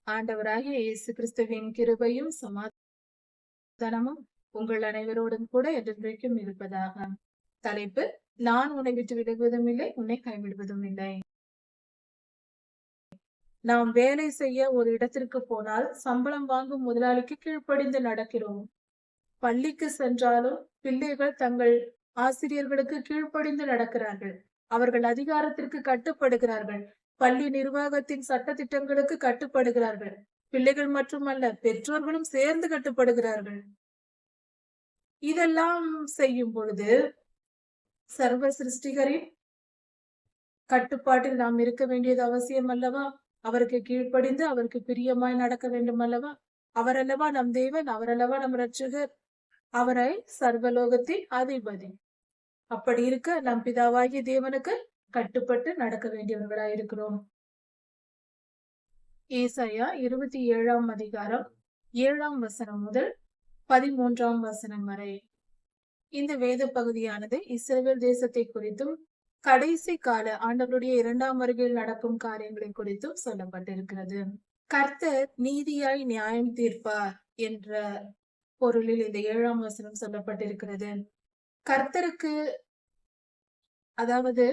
ஆண்டவராகிய இயேசு கிறிஸ்துவின் கிருபையும் சமாதானமும் உங்கள் அனைவரோடும் கூட என்றென்றைக்கும் இருப்பதாக. தலைப்பு: நான் உன்னை விட்டு விலகுவதும் இல்லை, உன்னை கைவிடுவதும் இல்லை. நாம் வேலை செய்ய ஒரு இடத்திற்கு போனால் சம்பளம் வாங்கும் முதலாளிக்கு கீழ்ப்படிந்து நடக்கிறோம். பள்ளிக்கு சென்றாலும் பிள்ளைகள் தங்கள் ஆசிரியர்களுக்கு கீழ்ப்படிந்து நடக்கிறார்கள். அவர்கள் அதிகாரத்திற்கு கட்டுப்படுகிறார்கள். பள்ளி நிர்வாகத்தின் சட்ட திட்டங்களுக்கு கட்டுப்படுகிறார்கள். பிள்ளைகள் மட்டுமல்ல, பெற்றோர்களும் சேர்ந்து கட்டுப்படுகிறார்கள். இதெல்லாம் செய்யும் பொழுது சர்வ சிருஷ்டிகரின் கட்டுப்பாட்டில் நாம் இருக்க வேண்டியது அவசியம் அல்லவா? அவருக்கு கீழ்ப்படிந்து அவருக்கு பிரியமாய் நடக்க வேண்டும் அல்லவா? அவரல்லவா நம் தேவன், அவரல்லவா நம் இரட்சகர், அவரை சர்வலோகத்தின் அதிபதி. அப்படி இருக்க நம் பிதாவாகிய தேவனுக்கு கட்டுப்பட்டு நடக்க வேண்டியவர்களாய் இருக்கிறோம். ஏசாயா 27ஆம் அதிகாரம் 7ஆம் வசனம் முதல் 13ஆம் வசனம் வரை இந்த வேத பகுதியானது இஸ்ரவேல் தேசத்தை குறித்தும் கடைசி கால ஆண்டவருடைய 2ஆம் வருகையில் நடக்கும் காரியங்களை குறித்தும் சொல்லப்பட்டிருக்கிறது. கர்த்தர் நீதியாய் நியாயம் தீர்ப்பார் என்ற பொருளில் இந்த 7ஆம் வசனம் சொல்லப்பட்டிருக்கிறது. கர்த்தருக்கு, அதாவது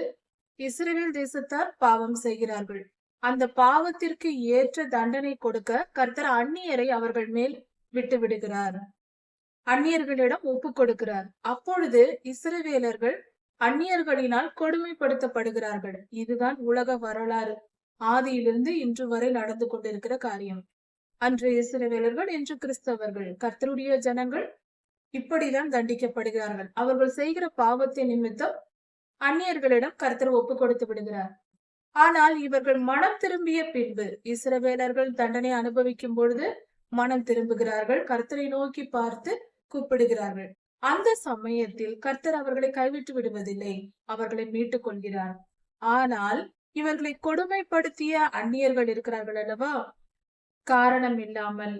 இஸ்ரவேல் தேசத்தார் பாவம் செய்கிறார்கள். அந்த பாவத்திற்கு ஏற்ற தண்டனை கொடுக்க கர்த்தர் அந்நியரை அவர்கள் மேல் விட்டு விடுகிறார். அந்நியர்களிடம் ஒப்பு கொடுக்கிறார். அப்பொழுது இஸ்ரவேலர்கள் அந்நியர்களினால் கொடுமைப்படுத்தப்படுகிறார்கள். இதுதான் உலக வரலாறு. ஆதியிலிருந்து இன்று வரை நடந்து கொண்டிருக்கிற காரியம். அன்று இஸ்ரவேலர்கள், இன்று கிறிஸ்தவர்கள், கர்த்தருடைய ஜனங்கள் இப்படிதான் தண்டிக்கப்படுகிறார்கள். அவர்கள் செய்கிற பாவத்தின் நிமித்தம் அந்நியர்களிடம் கர்த்தர் ஒப்பு கொடுத்து விடுகிறார். ஆனால் இவர்கள் மனம் திரும்பிய பின்பு, இஸ்ரவேலர்கள் தண்டனை அனுபவிக்கும் பொழுது மனம் திரும்புகிறார்கள், கர்த்தரை நோக்கி பார்த்து கூப்பிடுகிறார்கள். அந்த சமயத்தில் கர்த்தர் அவர்களை கைவிட்டு விடுவதில்லை, அவர்களை மீட்டுக் கொள்கிறார். ஆனால் இவர்களை கொடுமைப்படுத்திய அந்நியர்கள் இருக்கிறார்கள் அல்லவா, காரணம் இல்லாமல்,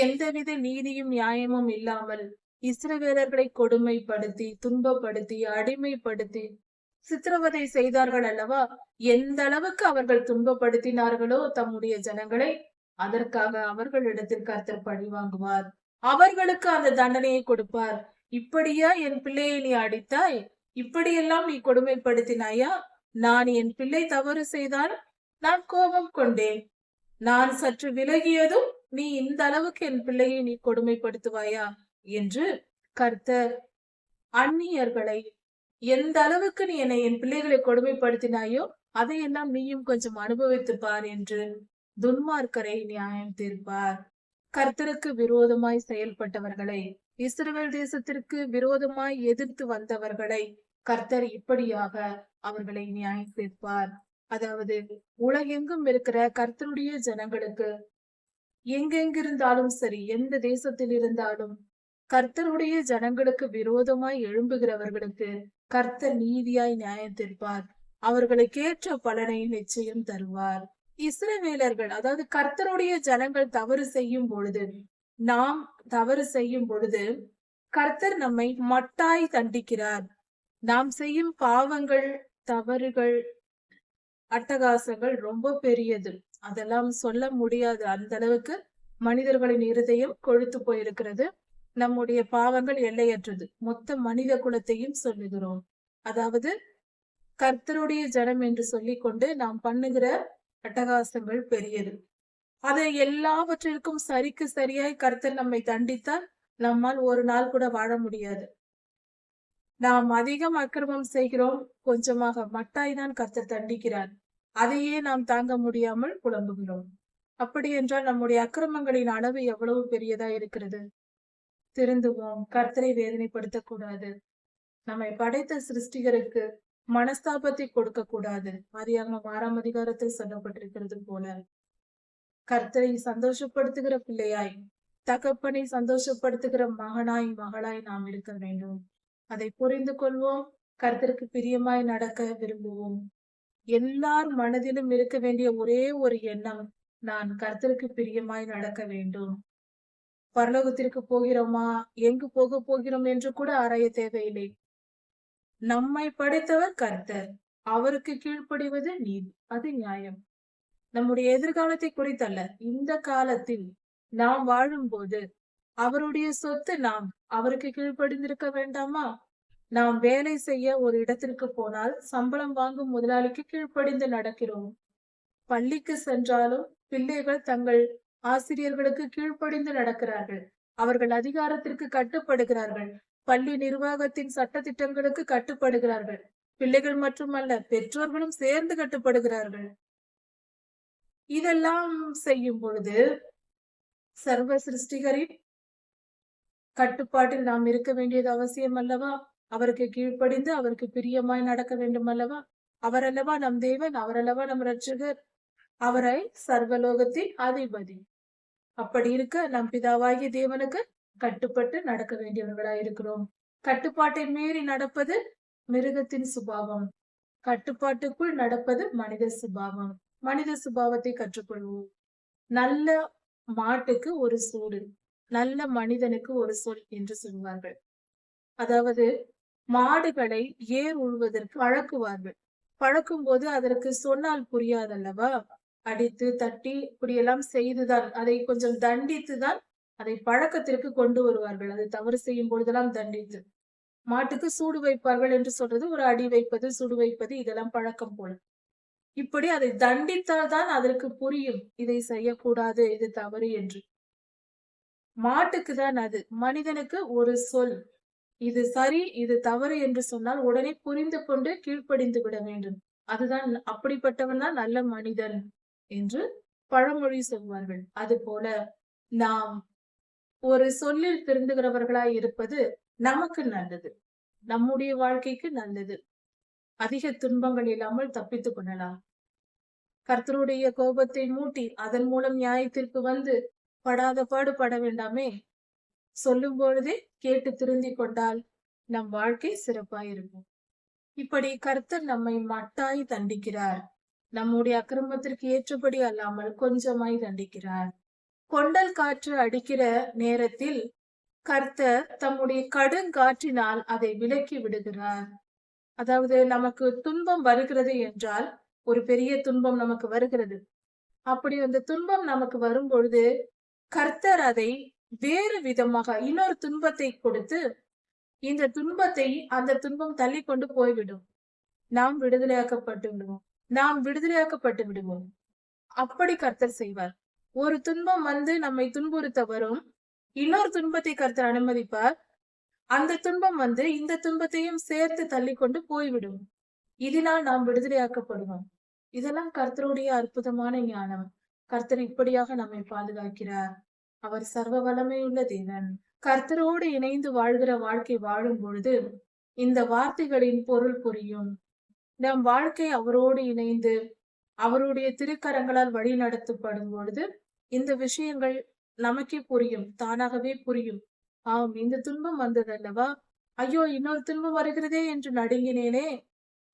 எந்தவித நீதியும் நியாயமும் இல்லாமல் இஸ்ரவேலர்களை கொடுமைப்படுத்தி, துன்பப்படுத்தி, அடிமைப்படுத்தி சித்திரவதை செய்தார்கள் அல்லவா. எந்த அளவுக்கு அவர்கள் துன்பப்படுத்தினார்களோ தம்முடைய ஜனங்களை, அதற்காக அவர்களிடத்தில் கர்த்தர் பழி வாங்குவார். அவர்களுக்கு அந்த தண்டனையை கொடுப்பார். இப்படியா என் பிள்ளையை நீ அடித்தாய்? இப்படியெல்லாம் நீ கொடுமைப்படுத்தினாயா? நான் என் பிள்ளை தவறு செய்தால் நான் கோபம் கொண்டேன். நான் சற்று விலகியதும் நீ இந்த அளவுக்கு என் பிள்ளையை நீ கொடுமைப்படுத்துவாயா என்று கர்த்தர் அந்நியர்களை, எந்த அளவுக்கு நீ என்னை, என் பிள்ளைகளை கொடுமைப்படுத்தினாயோ அதையெல்லாம் நீயும் கொஞ்சம் அனுபவித்து பார் என்று துன்மார்க்கரை நியாயம் தீர்ப்பார். கர்த்தருக்கு விரோதமாய் செயல்பட்டவர்களை, இஸ்ரவேல் தேசத்திற்கு விரோதமாய் எதிர்த்து வந்தவர்களை கர்த்தர் இப்படியாக அவர்களை நியாயம் தீர்ப்பார். அதாவது உலகெங்கும் இருக்கிற கர்த்தருடைய ஜனங்களுக்கு, எங்கெங்கிருந்தாலும் சரி, எந்த தேசத்தில் இருந்தாலும் கர்த்தருடைய ஜனங்களுக்கு விரோதமாய் எழும்புகிறவர்களுக்கு கர்த்தர் நீதியாய் நியாயம் தீர்ப்பார். அவர்களுக்கு ஏற்ற பலனை நிச்சயம் தருவார். இஸ்ரவேலர்கள், அதாவது கர்த்தருடைய ஜனங்கள் தவறு செய்யும் பொழுது, நாம் தவறு செய்யும் பொழுது கர்த்தர் நம்மை மட்டாய் தண்டிக்கிறார். நாம் செய்யும் பாவங்கள், தவறுகள், அட்டகாசங்கள் ரொம்ப பெரியது. அதெல்லாம் சொல்ல முடியாது. அந்த அளவுக்கு மனிதர்களின் இருதயம் கொழுத்து போயிருக்கிறது. நம்முடைய பாவங்கள் எல்லையற்றது. மொத்த மனித குலத்தையும் சொல்லுகிறோம். அதாவது கர்த்தருடைய ஜனம் என்று சொல்லிக்கொண்டு நாம் பண்ணுகிற அட்டகாசங்கள் பெரியது. அதை எல்லாவற்றிற்கும் சரிக்கு சரியாய் கர்த்தர் நம்மை தண்டித்தால் நம்மால் ஒரு நாள் கூட வாழ முடியாது. நாம் அதிகம் அக்கிரமம் செய்கிறோம், கொஞ்சமாக மட்டாய் தான் கர்த்தர் தண்டிக்கிறார். அதையே நாம் தாங்க முடியாமல் புலம்புகிறோம். அப்படி என்றால் நம்முடைய அக்கிரமங்களின் அளவு எவ்வளவு பெரியதா இருக்கிறது. திருந்துவோம். கர்த்தரை வேதனைப்படுத்தக்கூடாது. நம்மை படைத்த சிருஷ்டிகருக்கு மனஸ்தாபத்தை கொடுக்க கூடாது. ஆதியாகமம் 6ஆம் அதிகாரத்தில் சொல்லப்பட்டிருக்கிறது போல கர்த்தரை சந்தோஷப்படுத்துகிற பிள்ளையாய், தகப்பனை சந்தோஷப்படுத்துகிற மகனாய், மகளாய் நாம் இருக்க வேண்டும். அதை புரிந்து கொள்வோம். கர்த்தருக்கு பிரியமாய் நடக்க விரும்புவோம். எல்லார் மனதிலும் இருக்க வேண்டிய ஒரே ஒரு எண்ணம், நான் கர்த்தருக்கு பிரியமாய் நடக்க வேண்டும். பரலோகத்திற்கு போகிறோமா, எங்கு போக போகிறோம் என்று கூட ஆராய தேவையில்லை. நம்மை படைத்தவர் கர்த்தர், அவருக்கு கீழ்ப்படிவது நீதி, அது நியாயம். நம்முடைய எதிர்காலத்தை குறித்தல்ல, இந்த காலத்தில் நாம் வாழும்போது அவருடைய சொத்து நாம். அவருக்கு கீழ்ப்படிந்திருக்க வேண்டாமா? நாம் வேலை செய்ய ஒரு இடத்திற்கு போனால் சம்பளம் வாங்கும் முதலாளிக்கு கீழ்ப்படிந்து நடக்கிறோம். பள்ளிக்கு சென்றாலும் பிள்ளைகள் தங்கள் ஆசிரியர்களுக்கு கீழ்ப்படிந்து நடக்கிறார்கள். அவர்கள் அதிகாரத்திற்கு கட்டுப்படுகிறார்கள். பள்ளி நிர்வாகத்தின் சட்டதிட்டங்களுக்கு கட்டுப்படுகிறார்கள். பிள்ளைகள் மட்டுமல்ல, பெற்றோர்களும் சேர்ந்து கட்டுப்படுகிறார்கள். இதெல்லாம் செய்யும் பொழுது சர்வ சிருஷ்டிகரின் கட்டுப்பாட்டில் நாம் இருக்க வேண்டியது அவசியம் அல்லவா? அவருக்கு கீழ்ப்படிந்து அவருக்கு பிரியமாய் நடக்க வேண்டும் அல்லவா? அவரல்லவா நம் தேவன், அவரல்லவா நம் இரட்சகர், அவரை சர்வலோகத்தின் அதிபதி. அப்படி இருக்க நம் பிதாவாகிய தேவனுக்கு கட்டுப்பட்டு நடக்க வேண்டியவர்களாய் இருக்கிறோம். கட்டுப்பாட்டை மீறி நடப்பது மிருகத்தின் சுபாவம். கட்டுப்பாட்டுக்குள் நடப்பது மனித சுபாவம். மனித சுபாவத்தை கற்றுக்கொள்வோம். நல்ல மாட்டுக்கு ஒரு சூடு, நல்ல மனிதனுக்கு ஒரு சொல் என்று சொல்வார்கள். அதாவது மாடுகளை ஏர் உழுவதற்கு பழக்குவார்கள். பழக்கும் போது அதற்கு சொன்னால் புரியாதல்லவா? அடித்து தட்டி இப்படியெல்லாம் செய்துதான், அதை கொஞ்சம் தண்டித்துதான் அதை பழக்கத்திற்கு கொண்டு வருவார்கள். அது தவறு செய்யும் பொழுதெல்லாம் தண்டித்து மாட்டுக்கு சூடு வைப்பார்கள் என்று சொல்றது ஒரு அடி வைப்பது, சுடு வைப்பது, இதெல்லாம் பழக்கம் போல. இப்படி அதை தண்டித்தால் தான் அதற்கு புரியும், இதை செய்யக்கூடாது, இது தவறு என்று. மாட்டுக்கு தான் அது. மனிதனுக்கு ஒரு சொல், இது சரி, இது தவறு என்று சொன்னால் உடனே புரிந்து கொண்டு கீழ்ப்படிந்து விட வேண்டும். அதுதான், அப்படிப்பட்டவன் தான் நல்ல மனிதன் என்று பழமொழி சொல்வார்கள். அது போல நாம் ஒரு சொல்லில் திருந்துகிறவர்களாய் இருப்பது நமக்கு நல்லது, நம்முடைய வாழ்க்கைக்கு நல்லது. அதிக துன்பங்கள் இல்லாமல் தப்பித்துக் கொள்ளலாம். கர்த்தருடைய கோபத்தை மூட்டி அதன் மூலம் நியாயத்திற்கு வந்து படாத பாடு பட வேண்டாமே. சொல்லும் பொழுதே கேட்டு திருந்திக் கொண்டால் நம் வாழ்க்கை சிறப்பாயிருக்கும். இப்படி கர்த்தர் நம்மை மட்டாய் தண்டிக்கிறார். நம்முடைய அக்கிரமத்திற்கு ஏற்றபடி அல்லாமல் கொஞ்சமாய் தண்டிக்கிறார். கொண்டல் காற்று அடிக்கிற நேரத்தில் கர்த்தர் தம்முடைய கடுங்காற்றினால் அதை விலக்கி விடுகிறார். அதாவது நமக்கு துன்பம் வருகிறது என்றால், ஒரு பெரிய துன்பம் நமக்கு வருகிறது. அப்படி அந்த துன்பம் நமக்கு வரும் பொழுது கர்த்தர் அதை வேறு விதமாக இன்னொரு துன்பத்தை கொடுத்து, இந்த துன்பத்தை அந்த துன்பம் தள்ளி கொண்டு போய்விடும். நாம் விடுதலையாக்கப்பட்டு விடுவோம். நாம் விடுதலையாக்கப்பட்டு விடுவோம். அப்படி கர்த்தர் செய்வார். ஒரு துன்பம் வந்து நம்மை துன்புறுத்த வரும். இன்னொரு துன்பத்தை கர்த்தர் அனுமதிப்பார். அந்த துன்பம் வந்து இந்த துன்பத்தையும் சேர்த்து தள்ளி கொண்டு போய்விடும். இதனால் நாம் விடுதலையாக்கப்படுவோம். இதெல்லாம் கர்த்தருடைய அற்புதமான ஞானம். கர்த்தர் இப்படியாக நம்மை பாதுகாக்கிறார். அவர் சர்வ வல்லமையுள்ள தேவன். கர்த்தரோடு இணைந்து வாழ்கிற வாழ்க்கை வாழும் பொழுது இந்த வார்த்தைகளின் பொருள் புரியும். நம் வாழ்க்கை அவரோடு இணைந்து அவருடைய திருக்கரங்களால் வழி நடத்தப்படும் பொழுது இந்த விஷயங்கள் நமக்கே புரியும், தானாகவே புரியும். ஆம், இந்த துன்பம் வந்ததல்லவா, ஐயோ இன்னொரு துன்பம் வருகிறதே என்று நடுங்கினேனே,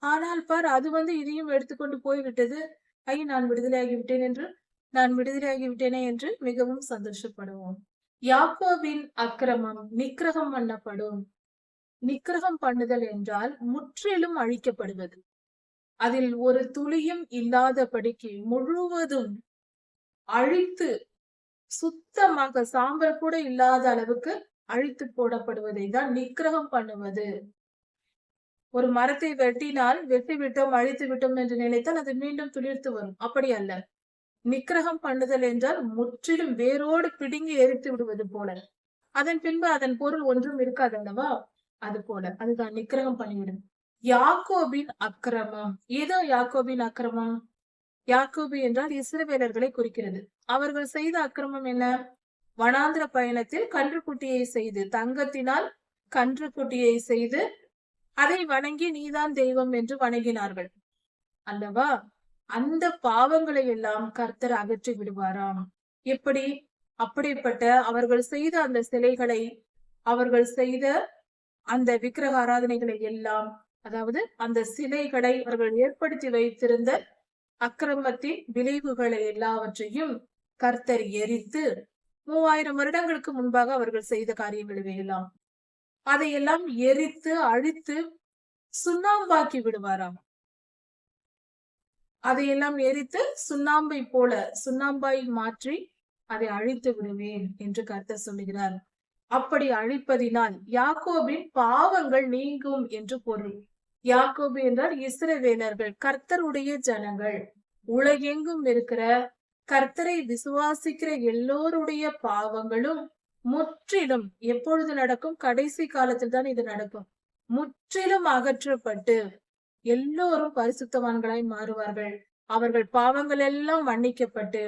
ஆனால் பார் அது வந்து இதையும் எடுத்துக்கொண்டு போய்விட்டது. ஐயோ நான் விடுதலையாகி விட்டேன் என்று, நான் விடுதலையாகி விட்டேனே என்று மிகவும் சந்தோஷப்படுவோம். யாக்கோபின் அக்கிரமம் நிக்கிரகம் பண்ணப்படும். நிக்கிரகம் பண்ணுதல் என்றால் முற்றிலும் அழிக்கப்படுவது. அதில் ஒரு துளியும் இல்லாதபடிக்கு முழுவதும் அழித்து, சுத்தமாக சாம்பல் கூட இல்லாத அளவுக்கு அழித்து போடப்படுவதை தான் நிக்கிரகம் பண்ணுவது. ஒரு மரத்தை வெட்டினால் வெட்டி விட்டோம், அழித்து விட்டோம் என்று நினைத்தால் அது மீண்டும் துளிர்த்து வரும். அப்படி அல்ல. நிக்கிரகம் பண்ணுதல் என்றால் முற்றிலும் வேரோடு பிடுங்கி எரித்து விடுவது போல. அதன் பின்பு அதன் பொருள் ஒன்றும் இருக்காது அல்லவா? அது போல அதுதான் நிக்கிரகம் பண்ணிவிடும். யாக்கோபின் அக்கிரமம். ஏதோ யாக்கோபின் அக்கிரமம். யாக்கோபு என்றால் இஸ்ரவேலர்களை குறிக்கிறது. அவர்கள் செய்த அக்கிரமம் என்ன? வனாந்திர பயணத்தில் கன்றுக்குட்டியை செய்து, தங்கத்தினால் கன்றுக்குட்டியை செய்து அதை வணங்கி நீதான் தெய்வம் என்று வணங்கினார்கள் அல்லவா? அந்த பாவங்களை எல்லாம் கர்த்தர் அகற்றி விடுவாராம். எப்படி? அப்படிப்பட்ட அவர்கள் செய்த அந்த சிலைகளை, அவர்கள் செய்த அந்த விக்கிரக ஆராதனைகளை எல்லாம், அதாவது அந்த சிலைகளை அவர்கள் ஏற்படுத்தி வைத்திருந்த அக்கிரமத்தின் விளைவுகளை எல்லாவற்றையும் கர்த்தர் எரித்து, 3000 வருடங்களுக்கு முன்பாக அவர்கள் செய்த காரியங்களை எல்லாம் அதையெல்லாம் எரித்து அழித்து சுண்ணாம்பாக்கி விடுவாராம். அதையெல்லாம் எரித்து சுண்ணாம்பை போல சுண்ணாம்பாய் மாற்றி அதை அழித்து விடுவேன் என்று கர்த்தர் சொல்லுகிறார். அப்படி அழிப்பதினால் யாக்கோபின் பாவங்கள் நீங்கும் என்று பொருள். யாக்கோபு என்றால் இஸ்ரவேலர்கள், கர்த்தருடைய ஜனங்கள். உலகெங்கும் இருக்கிற கர்த்தரை விசுவாசிக்கிற எல்லோருடைய பாவங்களும் முற்றிலும் எப்பொழுது நடக்கும்? கடைசி காலத்தில் தான் இது நடக்கும். முற்றிலும் அகற்றப்பட்டு எல்லோரும் பரிசுத்தவான்களாய் மாறுவார்கள். அவர்கள் பாவங்கள் எல்லாம் மன்னிக்கப்பட்டு,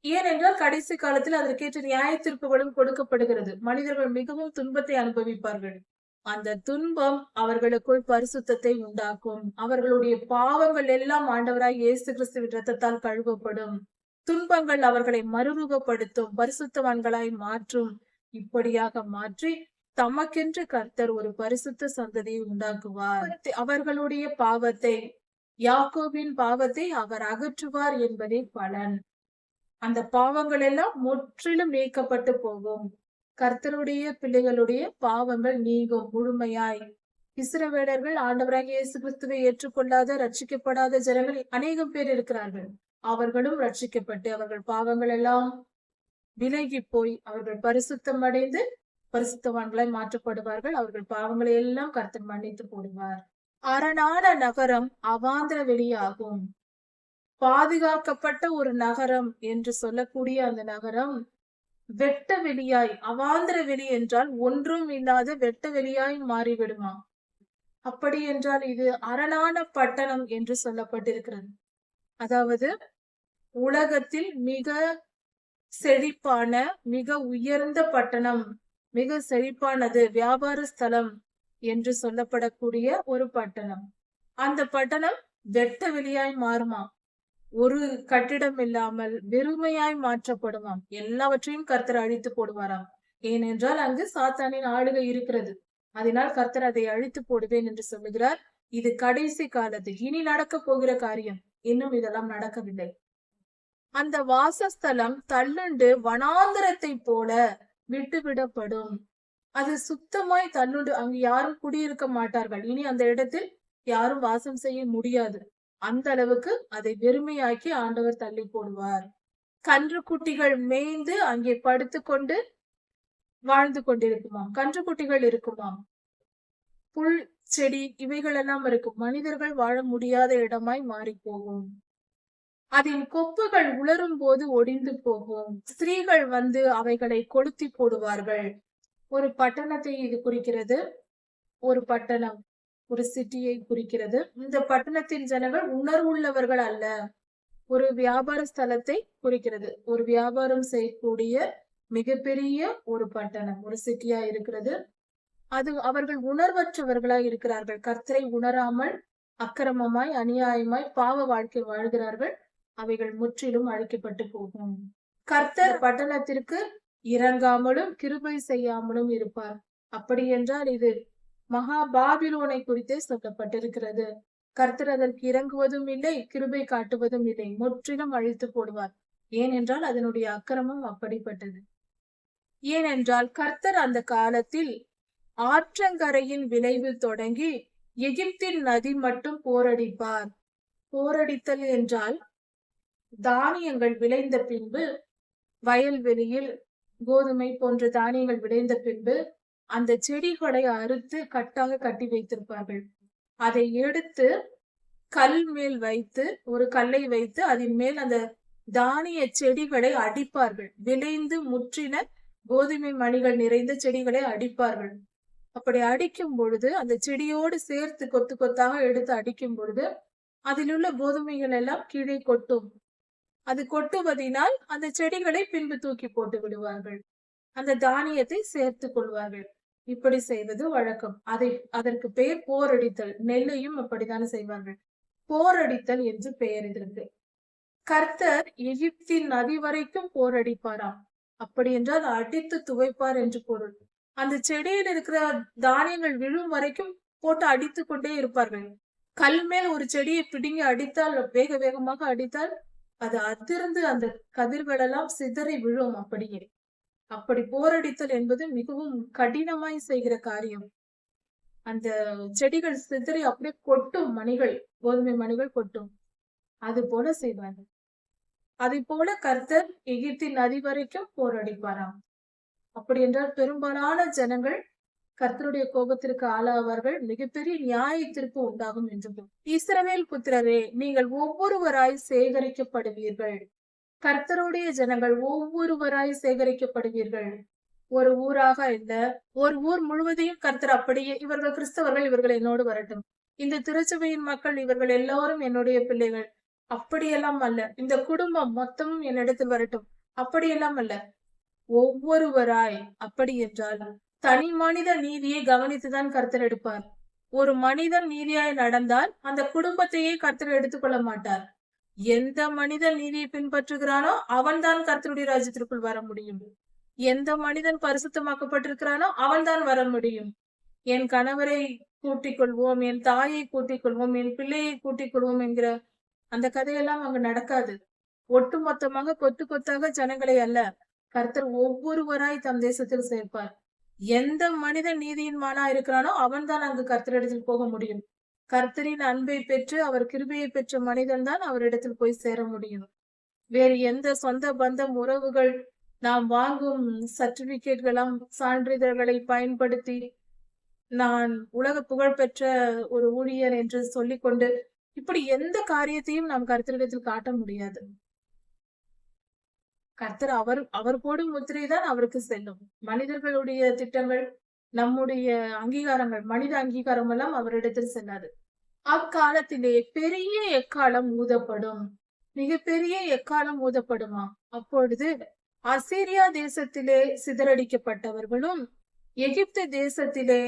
ஏனென்றால் கடைசி காலத்தில் அதற்கேற்ற நியாய தீர்ப்புகளும் கொடுக்கப்படுகிறது. மனிதர்கள் மிகவும் துன்பத்தை அனுபவிப்பார்கள். அந்த துன்பம் அவர்களுக்குள் பரிசுத்தத்தை உண்டாக்கும். அவர்களுடைய பாவங்கள் எல்லாம் ஆண்டவராய் இயேசு கிறிஸ்துவின் இரத்தத்தால் கழுவப்படும். துன்பங்கள் அவர்களை மறுரூபப்படுத்தும், பரிசுத்தவான்களாய் மாற்றும். இப்படியாக மாற்றி தமக்கென்று கர்த்தர் ஒரு பரிசுத்த சந்ததியை உண்டாக்குவார். அவர்களுடைய பாவத்தை, யாக்கோபின் பாவத்தை அவர் அகற்றுவார் என்பதே பலன். அந்த பாவங்கள் எல்லாம் முற்றிலும் நீக்கப்பட்டு போகும். கர்த்தருடைய பிள்ளைகளுடைய பாவங்கள் நீங்கும் முழுமையாய். இஸ்ரவேலர்கள் ஆண்டவராகிய இயேசு கிறிஸ்துவை ஏற்றுக்கொள்ளாத ரட்சிக்கப்படாத ஜனங்கள் அநேகம் பேர் இருக்கிறார்கள். அவர்களும் ரட்சிக்கப்பட்டு அவர்கள் பாவங்கள் எல்லாம் விலகி போய் அவர்கள் பரிசுத்தம் அடைந்து பரிசுத்தவான்களாய் மாற்றப்படுவார்கள். அவர்கள் பாவங்களை எல்லாம் கர்த்தர் மன்னித்து போடுவார். அரணான நகரம் அவாந்திர வெளியாகும். பாதுகாக்கப்பட்ட ஒரு நகரம் என்று சொல்லக்கூடிய அந்த நகரம் வெட்ட வெளியாய், அவாந்திர வெளி என்றால் ஒன்றும் இல்லாத வெட்ட வெளியாய் மாறிவிடுமா? அப்படி என்றால் இது அரணான பட்டணம் என்று சொல்லப்பட்டிருக்கிறது. அதாவது உலகத்தில் மிக செழிப்பான, மிக உயர்ந்த பட்டணம், மிக செழிப்பானது, வியாபார ஸ்தலம் என்று சொல்லப்படக்கூடிய ஒரு பட்டணம். அந்த பட்டணம் வெட்ட வெளியாய் மாறுமா? ஒரு கட்டிடம் இல்லாமல் வெறுமையாய் மாற்றப்படுமாம். எல்லாவற்றையும் கர்த்தர் அழித்து போடுவாராம். ஏனென்றால் அங்கு சாத்தானின் ஆளுகை இருக்கிறது. அதனால் கர்த்தர் அதை அழித்து போடுவேன் என்று சொல்லுகிறார். இது கடைசி காலத்தில் இனி நடக்க போகிற காரியம். இன்னும் இதெல்லாம் நடக்கவில்லை. அந்த வாசஸ்தலம் தள்ளுண்டு வனாந்தரத்தை போல விட்டுவிடப்படும். அது சுத்தமாய் தள்ளுண்டு, அங்கு யாரும் குடியிருக்க மாட்டார்கள். இனி அந்த இடத்தில் யாரும் வாசம் செய்ய முடியாது. அந்த அளவுக்கு அதை வெறுமையாக்கி ஆண்டவர் தள்ளி போடுவார். கன்று குட்டிகள் மேய்ந்து அங்கே படுத்துக்கொண்டு வாழ்ந்து கொண்டிருக்குமாம். கன்று குட்டிகள் இருக்குமாம். புல் செடி இவைகள் எல்லாம் இருக்கும். மனிதர்கள் வாழ முடியாத இடமாய் மாறி போகும். அதன் கொப்புகள் உலரும் போது ஒடிந்து போகும். ஸ்திரீகள் வந்து அவைகளை கொளுத்தி போடுவார்கள். ஒரு பட்டணத்தை இது குறிக்கிறது. ஒரு பட்டணம், ஒரு சிட்டியை குறிக்கிறது. இந்த பட்டணத்தின் ஜனங்கள் உணர்வுள்ளவர்கள் அல்ல. ஒரு வியாபார ஸ்தலத்தை குறிக்கிறது. ஒரு வியாபாரம் செய்யக்கூடிய மிகப்பெரிய ஒரு பட்டணம், ஒரு சிட்டியா இருக்கிறது. அது அவர்கள் உணர்வற்றவர்களாய் இருக்கிறார்கள். கர்த்தரை உணராமல் அக்கிரமமாய், அநியாயமாய், பாவ வாழ்க்கை வாழ்கிறார்கள். அவைகள் முற்றிலும் அழிக்கப்பட்டு போகும். கர்த்தர் பட்டணத்திற்கு இறங்காமலும் கிருபை செய்யாமலும் இருப்பார். அப்படி என்றால் இது மகா பாபிலோனை குறித்தே சொல்லப்பட்டிருக்கிறது. கர்த்தர் அதற்கு இறங்குவதும் இல்லை, கிருபை காட்டுவதும் இல்லை. முற்றிலும் அழித்து போடுவார். ஏனென்றால் அதனுடைய அக்கிரமம் அப்படிப்பட்டது. ஏனென்றால் கர்த்தர் அந்த காலத்தில் ஆற்றங்கரையின் விளைவில் தொடங்கி எகிப்தின் நதி மட்டும் போரடிப்பார். போரடித்தல் என்றால் தானியங்கள் விளைந்த பின்பு, வயல்வெளியில் கோதுமை போன்ற தானியங்கள் விளைந்த பின்பு அந்த செடிகளை அறுத்து கட்டாக கட்டி வைத்திருப்பார்கள். அதை எடுத்து கல் மேல் வைத்து, ஒரு கல்லை வைத்து அதன் மேல் அந்த தானிய செடிகளை அடிப்பார்கள். விளைந்து முற்றின கோதுமை மணிகள் நிறைந்த செடிகளை அடிப்பார்கள். அப்படி அடிக்கும் பொழுது அந்த செடியோடு சேர்த்து கொத்து கொத்தாக எடுத்து அடிக்கும் பொழுது அதில் உள்ள கோதுமைகள் எல்லாம் கீழே கொட்டும். அது கொட்டுவதினால் அந்த செடிகளை பின்பு தூக்கி போட்டு விடுவார்கள். அந்த தானியத்தை சேர்த்து கொள்வார்கள். இப்படி செய்வது வழக்கம். அதற்கு பெயர் போரடித்தல். நெல்லையும் அப்படித்தானே செய்வார்கள். போரடித்தல் என்று பெயர் இதற்கு. கர்த்தர் எகிப்தின் நதி வரைக்கும் போரடிப்பாராம். அப்படி என்றால் அடித்து துவைப்பார் என்று பொருள். அந்த செடியில் இருக்கிற தானியங்கள் விழும் வரைக்கும் போட்டு அடித்து கொண்டே இருப்பார்கள். கல் மேல் ஒரு செடியை பிடுங்கி அடித்தால், வேக வேகமாக அடித்தால் அது அதிர்ந்து அந்த கதிர்கள் எல்லாம் சிதறி விழும். அப்படியே அப்படி போரடித்தல் என்பது மிகவும் கடினமாய் செய்கிற காரியம். அந்த செடிகள் சிதறி அப்படியே கொட்டும். மணிகள், கோதுமை மணிகள் கொட்டும். அது போல செய்வார். அதை போல கர்த்தர் எகிப்தின் நதி வரைக்கும் போரடிப்பாராம். அப்படி என்றால் பெரும்பாலான ஜனங்கள் கர்த்தருடைய கோபத்திற்கு ஆளாவார்கள். மிகப்பெரிய நியாய தீர்ப்பு உண்டாகும் என்று. இஸ்ரவேல் புத்திரரே, நீங்கள் ஒவ்வொருவராய் சேகரிக்கப்படுவீர்கள். கர்த்தருடைய ஜனங்கள் ஒவ்வொருவராய் சேகரிக்கப்படுவீர்கள். ஒரு ஊராக இல்ல, ஒரு ஊர் முழுவதையும் கர்த்தர் அப்படியே, இவர்கள் கிறிஸ்தவர்கள், இவர்கள் என்னோடு வரட்டும், இந்த திருச்சபையின் மக்கள் இவர்கள் எல்லாரும் என்னுடைய பிள்ளைகள், அப்படியெல்லாம் அல்ல. இந்த குடும்பம் மொத்தமும் என்னிடத்தில் வரட்டும், அப்படியெல்லாம் அல்ல. ஒவ்வொருவராய். அப்படி என்றால் தனி மனித நீதியை கவனித்துதான் கர்த்தர் எடுப்பார். ஒரு மனிதன் நீதியாய் நடந்தால் அந்த குடும்பத்தையே கர்த்தர் எடுத்துக்கொள்ள மாட்டார். எந்த மனிதன் நீதியை பின்பற்றுகிறானோ அவன்தான் கர்த்தருடைய ராஜ்யத்திற்குள் வர முடியும். எந்த மனிதன் பரிசுத்தமாக்கப்பட்டிருக்கிறானோ அவன்தான் வர முடியும். என் கணவரை கூட்டிக் கொள்வோம், என் தாயை கூட்டிக் கொள்வோம், என் பிள்ளையை கூட்டிக் கொள்வோம் என்கிற அந்த கதையெல்லாம் அங்கு நடக்காது. ஒட்டுமொத்தமாக கொத்து கொத்தாக ஜனங்களை அல்ல, கர்த்தர் ஒவ்வொருவராய் தம் தேசத்தில் சேர்ப்பார். எந்த மனிதன் நீதியின்மானா இருக்கிறானோ அவன்தான் அங்கு கர்த்தரிடத்தில் போக முடியும். கர்த்தரின் அன்பை பெற்று அவர் கிருபையை பெற்ற மனிதன் தான் அவரிடத்தில் போய் சேர முடியும். வேறு எந்த சொந்த பந்தம் உறவுகள் நாம் வாங்கும் சர்டிபிகேட்களாம் சான்றிதழ்களை பயன்படுத்தி நான் உலக புகழ் பெற்ற ஒரு ஊழியர் என்று சொல்லிக்கொண்டு இப்படி எந்த காரியத்தையும் நாம் கர்த்தரிடத்தில் காட்ட முடியாது. கர்த்தர் அவர் போடும் முத்திரை தான் அவருக்கு செல்லும். மனிதர்களுடைய திட்டங்கள், நம்முடைய அங்கீகாரங்கள், மனித அங்கீகாரம் எல்லாம் அவரிடத்தில் செல்லாது. அக்காலத்திலே பெரிய எக்காலம் ஊதப்படும். மிகப்பெரிய எக்காலம் ஊதப்படுமா? அப்பொழுது அசீரியா தேசத்திலே சிதறடிக்கப்பட்டவர்களும் எகிப்து தேசத்திலே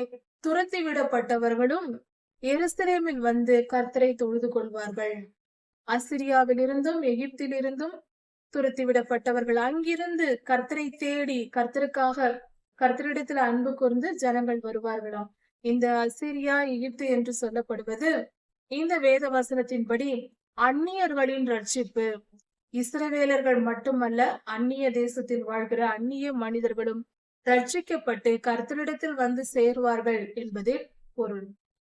துரத்தி விடப்பட்டவர்களும் எருசலேமில் வந்து கர்த்தரை தொழுது கொள்வார்கள். அசிரியாவிலிருந்தும் எகிப்திலிருந்தும் துரத்தி விடப்பட்டவர்கள் அங்கிருந்து கர்த்தரை தேடி கர்த்தருக்காக கர்த்தரிடத்தில் அன்பு கூர்ந்து ஜனங்கள் வருவார்களாம். இந்த அசீரியா எகிப்து என்று சொல்லப்படுவது இந்த வேத வசனத்தின்படி அந்நியர்களின் ரட்சிப்பு. இஸ்ரவேலர்கள் மட்டுமல்ல, அந்நிய தேசத்தில் வாழ்கிற அந்நிய மனிதர்களும் ரட்சிக்கப்பட்டு கர்த்தரிடத்தில் வந்து சேருவார்கள் என்பதே பொருள்.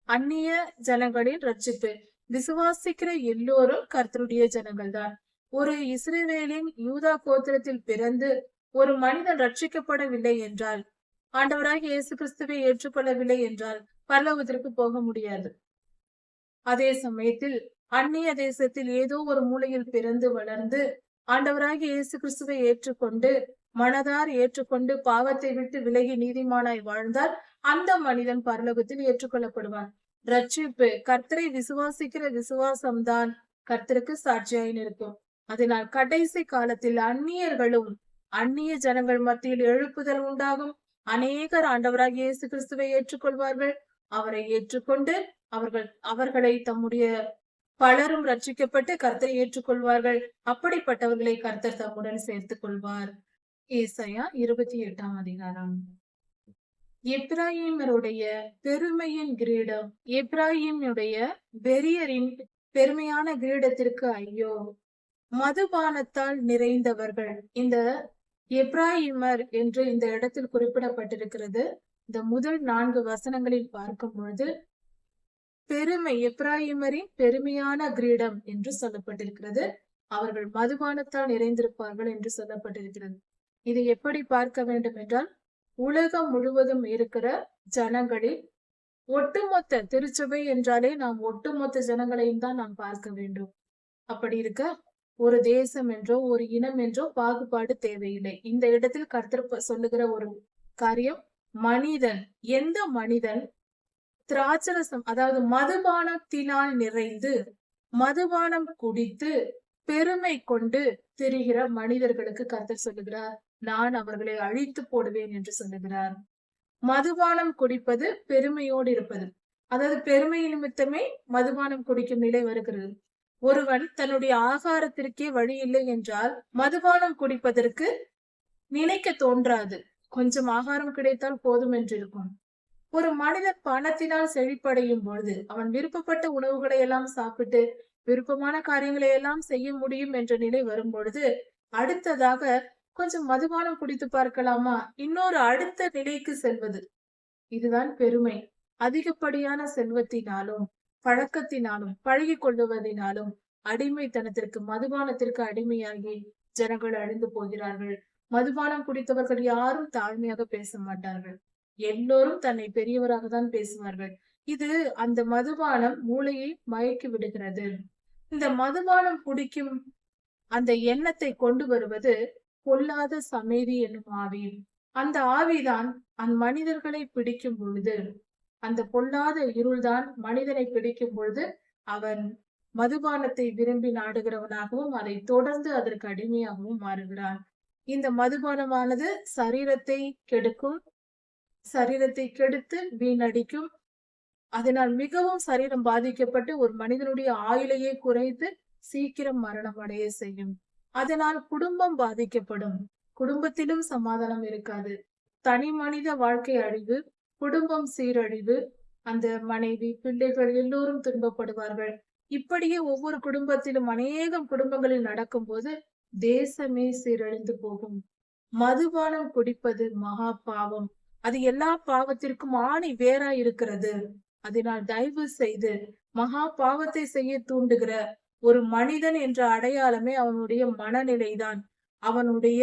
அந்நிய ஜனங்களின் ரட்சிப்பு. விசுவாசிக்கிற எல்லோரும் கர்த்தருடைய ஜனங்கள் தான். ஒரு இஸ்ரவேலின் யூதா கோத்திரத்தில் பிறந்து ஒரு மனிதன் ரட்சிக்கப்படவில்லை என்றால், ஆண்டவராகிய இயேசு கிறிஸ்துவை ஏற்றுக்கொள்ளவில்லை என்றால் பரலோகத்திற்கு போக முடியாது. அதே சமயத்தில் அந்நிய தேசத்தில் ஏதோ ஒரு மூலையில் பிறந்து வளர்ந்து ஆண்டவராகிய இயேசு கிறிஸ்துவை ஏற்றுக்கொண்டு மனதார் ஏற்றுக்கொண்டு பாவத்தை விட்டு விலகி நீதிமானாய் வாழ்ந்தால் அந்த மனிதன் பரலோகத்தில் ஏற்றுக்கொள்ளப்படுவான். ரட்சிப்பு, கர்த்தரை விசுவாசிக்கிற விசுவாசம்தான் கர்த்தருக்கு சாட்சியாய் இருக்கும். அதனால் கடைசி காலத்தில் அந்நியர்களும் அந்நிய ஜனங்கள் மத்தியில் எழுப்புதல் உண்டாகும். அநேகர் ஆண்டவராகிய இயேசு கிறிஸ்துவை ஏற்றுக்கொள்வார்கள். அவரை ஏற்றுக்கொண்டு அவர்களை தம்முடைய பலரும் ரட்சிக்கப்பட்டு கர்த்தரை ஏற்றுக்கொள்வார்கள். அப்படிப்பட்டவர்களை கர்த்தர் தம்முடன் சேர்த்துக் கொள்வார். ஏசாயா 28ஆம் அதிகாரம். எப்ராயிமருடைய பெருமையின் கிரீடம். எப்ராயிமுடைய வெறியரின் பெருமையான கிரீடத்திற்கு ஐயோ! மதுபானத்தால் நிறைந்தவர்கள். இந்த எப்ராயிமர் என்று இந்த இடத்தில் குறிப்பிடப்பட்டிருக்கிறது. இந்த முதல் 4 வசனங்களில் பார்க்கும் பொழுது பெருமை, எப்ராயிமரின் பெருமையான கிரீடம் என்று சொல்லப்பட்டிருக்கிறது. அவர்கள் மதுபானத்தால் நிறைந்திருப்பார்கள் என்று சொல்லப்பட்டிருக்கிறது. இதை எப்படி பார்க்க வேண்டும் என்றால், உலகம் முழுவதும் இருக்கிற ஜனங்களில் ஒட்டுமொத்த திருச்சபை என்றாலே நாம் ஒட்டுமொத்த ஜனங்களையும் தான் நாம் பார்க்க வேண்டும். அப்படி இருக்க ஒரு தேசம் என்றோ ஒரு இனம் என்றோ பாகுபாடு தேவையில்லை. இந்த இடத்தில் கர்த்தர் சொல்லுகிற ஒரு காரியம், மனிதன், எந்த மனிதன் திராட்சரசம் அதாவது மதுபானத்தினால் நிறைந்து மதுபானம் குடித்து பெருமை கொண்டு திரிகிற மனிதர்களுக்கு கர்த்தர் சொல்லுகிறார், நான் அவர்களை அழித்து போடுவேன் என்று சொல்லுகிறார். மதுபானம் குடிப்பது பெருமையோடு இருப்பது. அதாவது பெருமை நிமித்தமே மதுபானம் குடிக்கும் நிலை வருகிறது. ஒருவன் தன்னுடைய ஆகாரத்திற்கே வழி இல்லை என்றால் மதுபானம் குடிப்பதற்கு நினைக்க தோன்றாது. கொஞ்சம் ஆகாரம் கிடைத்தால் போதும் என்று இருக்கும். ஒரு மனிதன் பணத்தினால் செழிப்படையும் பொழுது அவன் விருப்பப்பட்ட உணவுகளை எல்லாம் சாப்பிட்டு விருப்பமான காரியங்களை எல்லாம் செய்ய முடியும் என்ற நிலை வரும் பொழுது அடுத்ததாக கொஞ்சம் மதுபானம் குடித்து பார்க்கலாமா, இன்னொரு அடுத்த நிலைக்கு செல்வது. இதுதான் பெருமை. அதிகப்படியான செல்வத்தினாலும் பழக்கத்தினாலும் பழகி கொள்ளுவதனாலும் அடிமைத்தனத்திற்கு, மதுபானத்திற்கு அடிமையாகி ஜனங்கள் அழிந்து போகிறார்கள். மதுபானம் குடித்தவர்கள் யாரும் தாழ்மையாக பேச மாட்டார்கள். எல்லோரும் தன்னை பெரியவராக தான் பேசுவார்கள். இது அந்த மதுபானம் மூளையை மயக்கி விடுகிறது. இந்த மதுபானம் குடிக்கும் அந்த எண்ணத்தை கொண்டு வருவது பொல்லாத சமேதி என்னும் ஆவி. அந்த ஆவிதான் மனிதர்களை பிடிக்கும் பொழுது, அந்த பொல்லாத இருள்தான் மனிதனை பிடிக்கும் பொழுது அவன் மதுபானத்தை விரும்பி நாடுகிறவனாகவும் அதை தொடர்ந்து அதற்கு அடிமையாகவும் மாறுகிறான். இந்த மதுபானமானது சரீரத்தை கெடுக்கும், சரீரத்தை கெடுத்து வீணடிக்கும். அதனால் மிகவும் சரீரம் பாதிக்கப்பட்டு ஒரு மனிதனுடைய ஆயுளையே குறைத்து சீக்கிரம் மரணம் அடைய செய்யும். அதனால் குடும்பம் பாதிக்கப்படும். குடும்பத்திலும் சமாதானம் இருக்காது. தனி மனித வாழ்க்கை அழிவு, குடும்பம் சீரழிவு, அந்த மனைவி, பிள்ளைகள் எல்லோரும் துன்பப்படுவார்கள். இப்படியே ஒவ்வொரு குடும்பத்திலும் அநேகம் குடும்பங்களில் நடக்கும் போது தேசமே சீரழிந்து போகும். மதுபானம் குடிப்பது மகா பாவம். அது எல்லா பாவத்திற்கும் ஆணி வேறா இருக்கிறது. அதனால் தயவு செய்து மகா பாவத்தை செய்ய தூண்டுகிற ஒரு மனிதன் என்ற அடையாளமே அவனுடைய மனநிலைதான், அவனுடைய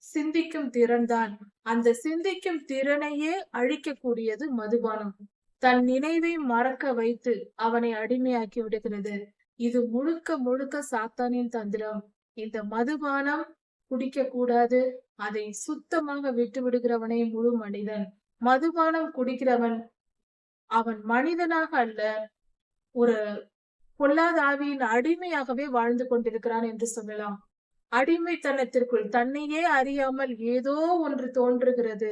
சிந்திக்கும் திறன் தான். அந்த சிந்திக்கும் திறனையே அழிக்கக்கூடியது மதுபானம். தன் நினைவை மறக்க வைத்து அவனை அடிமையாக்கி விடுகிறது. இது முழுக்க முழுக்க சாத்தானின் தந்திரம். இந்த மதுபானம் குடிக்க கூடாது. அதை சுத்தமாக விட்டு விடுகிறவனே முழு மனிதன். மதுபானம் குடிக்கிறவன் அவன் மனிதனாக அல்ல, ஒரு பொல்லாத ஆவியின் அடிமையாகவே வாழ்ந்து கொண்டிருக்கிறான் என்று சொல்லலாம். அடிமைத்தனத்திற்குள் தன்னையே அறியாமல் ஏதோ ஒன்று தோன்றுகிறது.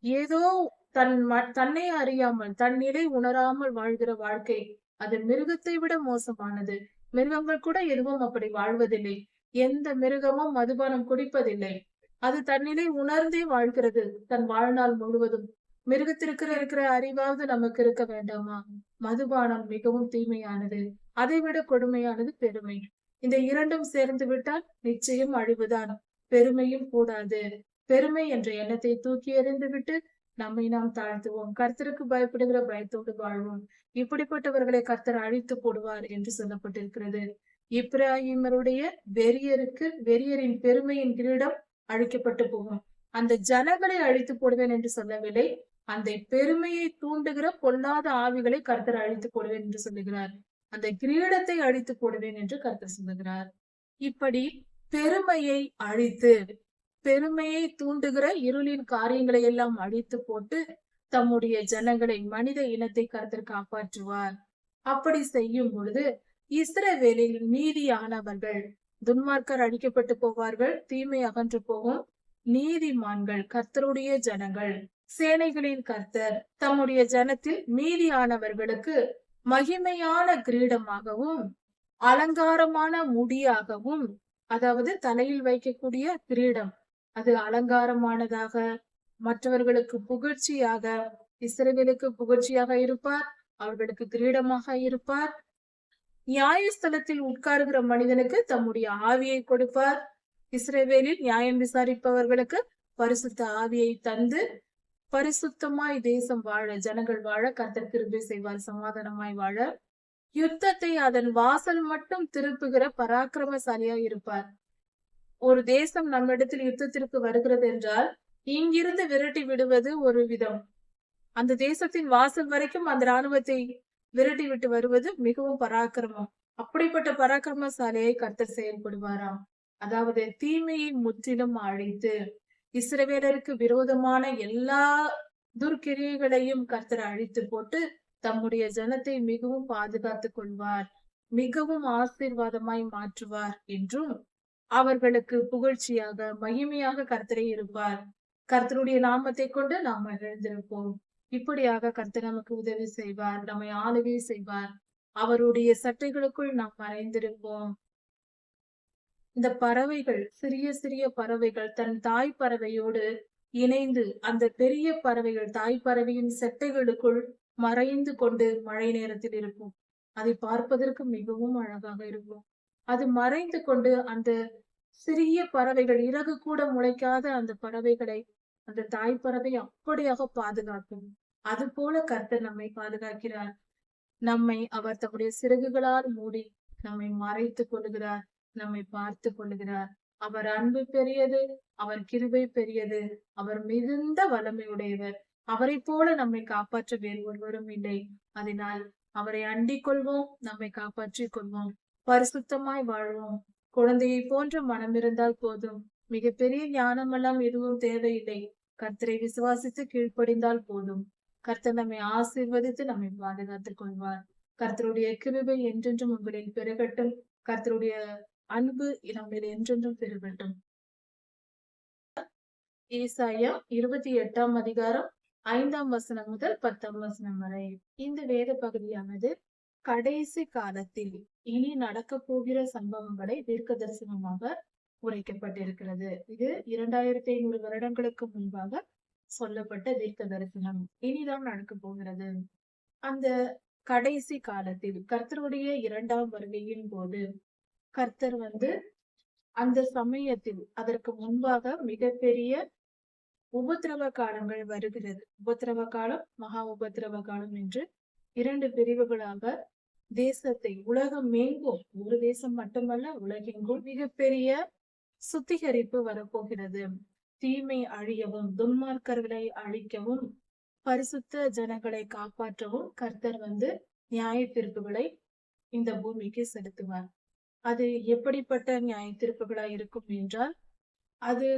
ஏதோ தன்னை அறியாமல், தன் நிலை உணராமல் வாழ்கிற வாழ்க்கை அது மிருகத்தை விட மோசமானது. மிருகங்கள் கூட எதுவும் அப்படி வாழ்வதில்லை. எந்த மிருகமும் மதுபானம் குடிப்பதில்லை. அது தன்னிலை உணர்ந்தே வாழ்கிறது தன் வாழ்நாள் முழுவதும். மிருகத்திற்கு இருக்கிற அறிவாவது நமக்கு இருக்க வேண்டாமா? மதுபானம் மிகவும் தீமையானது. அதைவிட கொடுமையானது பெருமை. இந்த இரண்டும் சேர்ந்து விட்டால் நிச்சயம் அழிவுதான். பெருமையும் கூடாது. பெருமை என்ற எண்ணத்தை தூக்கி எறிந்து விட்டு நம்மை நாம் தாழ்த்துவோம். கர்த்தருக்கு பயப்படுகிற பயத்தோடு வாழ்வோம். இப்படிப்பட்டவர்களை கர்த்தர் அழித்து போடுவார் என்று சொல்லப்பட்டிருக்கிறது. இப்ராஹிமருடைய வெறியரின் பெருமையின் கிரீடம் அழிக்கப்பட்டு போகும். அந்த ஜனங்களை அழித்து போடுவேன் என்று சொல்லவில்லை. அந்த பெருமையை தூண்டுகிற பொல்லாத ஆவிகளை கர்த்தர் அழித்து போடுவேன் என்று சொல்லுகிறார். அந்த கிரீடத்தை அழித்து போடுவேன் என்று கர்த்தர் சொல்லுகிறார். இப்படி பெருமையை அழித்து, பெருமையை தூண்டுகிற இருளின் காரியங்களை எல்லாம் அழித்து போட்டு தம்முடைய ஜனங்களை, மனித இனத்தை கர்த்தர் காப்பாற்றுவார். அப்படி செய்யும் பொழுது இஸ்ரவேலில் மீதியானவர்கள், துன்மார்க்கர் அழிக்கப்பட்டு போவார்கள், தீமை அகன்று போகும். நீதிமான்கள், கர்த்தருடைய ஜனங்கள், சேனைகளின் கர்த்தர் தம்முடைய ஜனத்தில் மீதியானவர்களுக்கு மகிமையான கிரீடமாகவும் அலங்காரமான முடியாகவும், அதாவது தலையில் வைக்கக்கூடிய கிரீடம், அது அலங்காரமானதாக, மற்றவர்களுக்கு புகழ்ச்சியாக, இஸ்ரவேலுக்கு புகழ்ச்சியாக இருப்பார், அவர்களுக்கு கிரீடமாக இருப்பார். நியாயஸ்தலத்தில் உட்காருகிற மனிதனுக்கு தம்முடைய ஆவியை கொடுப்பார். இஸ்ரவேலில் நியாயம் விசாரிப்பவர்களுக்கு பரிசுத்த ஆவியை தந்து பரிசுத்தமாய் தேசம் வாழ, ஜனங்கள் வாழ கர்த்தர் கிருபை செய்வார். சமாதானமாய் வாழ, யுத்தத்தை அதன் வாசல் மட்டும் திருப்புகிற பராக்கிரமசாலியாய் இருப்பார். ஒரு தேசம் நம்மிடத்தில் யுத்தத்திற்கு வருகிறது என்றால் இங்கிருந்து விரட்டி விடுவது ஒரு விதம். அந்த தேசத்தின் வாசல் வரைக்கும் அந்த ராணுவத்தை விரட்டி விட்டு வருவது மிகவும் பராக்கிரமம். அப்படிப்பட்ட பராக்கிரமசாலியை கர்த்தர் செயல்படுவாராம். அதாவது தீமையை முற்றிலும் அழித்து இஸ்ரவேலருக்கு விரோதமான எல்லா துர்க்கிரியைகளையும் கர்த்தர் அழித்து போட்டு தம்முடைய ஜனத்தை மிகவும் பாதுகாத்துக் கொள்வார், மிகவும் ஆசீர்வாதமாய் மாற்றுவார் என்றும், அவர்களுக்கு புகழ்ச்சியாக மகிமையாக கர்த்தரே இருப்பார். கர்த்தருடைய நாமத்தை கொண்டு நாம் மகிழ்ந்திருப்போம். இப்படியாக கர்த்தர் நமக்கு உதவி செய்வார், நம்மை ஆளுகை செய்வார். அவருடைய சட்டைகளுக்குள் நாம் மறைந்திருப்போம். இந்த பறவைகள், சிறிய சிறிய பறவைகள் தன் தாய் பறவையோடு இணைந்து அந்த பெரிய பறவைகள் தாய் பறவையின் செட்டைகளுக்குள் மறைந்து கொண்டு மழை நேரத்தில் இருக்கும். அதை பார்ப்பதற்கு மிகவும் அழகாக இருக்கும். அது மறைந்து கொண்டு அந்த சிறிய பறவைகள், இறகு கூட முளைக்காத அந்த பறவைகளை அந்த தாய் பறவை அப்படியாக பாதுகாக்கும். அது போல கர்த்தர் நம்மை பாதுகாக்கிறார். நம்மை அவர் தம்முடைய சிறகுகளால் மூடி நம்மை மறைத்துக் கொள்ளுகிறார், நம்மை பார்த்து கொள்ளுகிறார். அவர் அன்பு பெரியது, அவர் கிருபை பெரியது, அவர் மிகுந்த வல்லமை உடையவர். அவரைப் போல நம்மை காப்பாற்ற வேறு ஒருவரும் இல்லை. அதனால் அவரை அண்டிக் கொள்வோம், நம்மை காப்பாற்றிக் கொள்வோம், பரிசுத்தமாய் வாழ்வோம். குழந்தையை போன்ற மனம் இருந்தால் போதும். மிகப்பெரிய ஞானமெல்லாம் எதுவும் தேவையில்லை. கர்த்தரை விசுவாசித்து கீழ்ப்படிந்தால் போதும். கர்த்தர் நம்மை ஆசீர்வதித்து நம்மை பாதுகாத்துக் கொள்வார். கர்த்தருடைய கிருபை என்றென்றும் உங்களில் பெருகட்டும். கர்த்தருடைய அன்பு நம்மில் என்றென்றும் பெருகட்டும். ஏசாயா 28ஆம் அதிகாரம் 5ஆம் வசனம் முதல் 10ஆம் வசனம் வரை. இந்த வேத பகுதியானது கடைசி காலத்தில் இனி நடக்க போகிற சம்பவங்களை தீர்க்க தரிசனமாக உரைக்கப்பட்டிருக்கிறது. இது 2500 வருடங்களுக்கு முன்பாக சொல்லப்பட்ட தீர்க்க தரிசனம் இனிதான் நடக்க போகிறது. அந்த கடைசி காலத்தில் கர்த்தருடைய 2ஆம் வருகையின் போது கர்த்தர் அந்த சமயத்தில் அதற்கு முன்பாக மிகப்பெரிய உபத்திரவ காலங்கள் வருகிறது. உபத்திரவ காலம், மகா உபத்திரவ காலம் என்று 2 பிரிவுகளாக தேசத்தை உலகம் எங்கும், ஒரு தேசம் மட்டுமல்ல உலகெங்கும் மிகப்பெரிய சுத்திகரிப்பு வரப்போகிறது. தீமை அழியவும், துன்மார்க்கர்களை அழிக்கவும், பரிசுத்த ஜனங்களை காப்பாற்றவும் கர்த்தர் நியாய தீர்ப்புகளை இந்த பூமிக்கு செலுத்துவார். அது எப்படிப்பட்ட நியாய தீர்ப்புகளா இருக்கும் என்றால், அது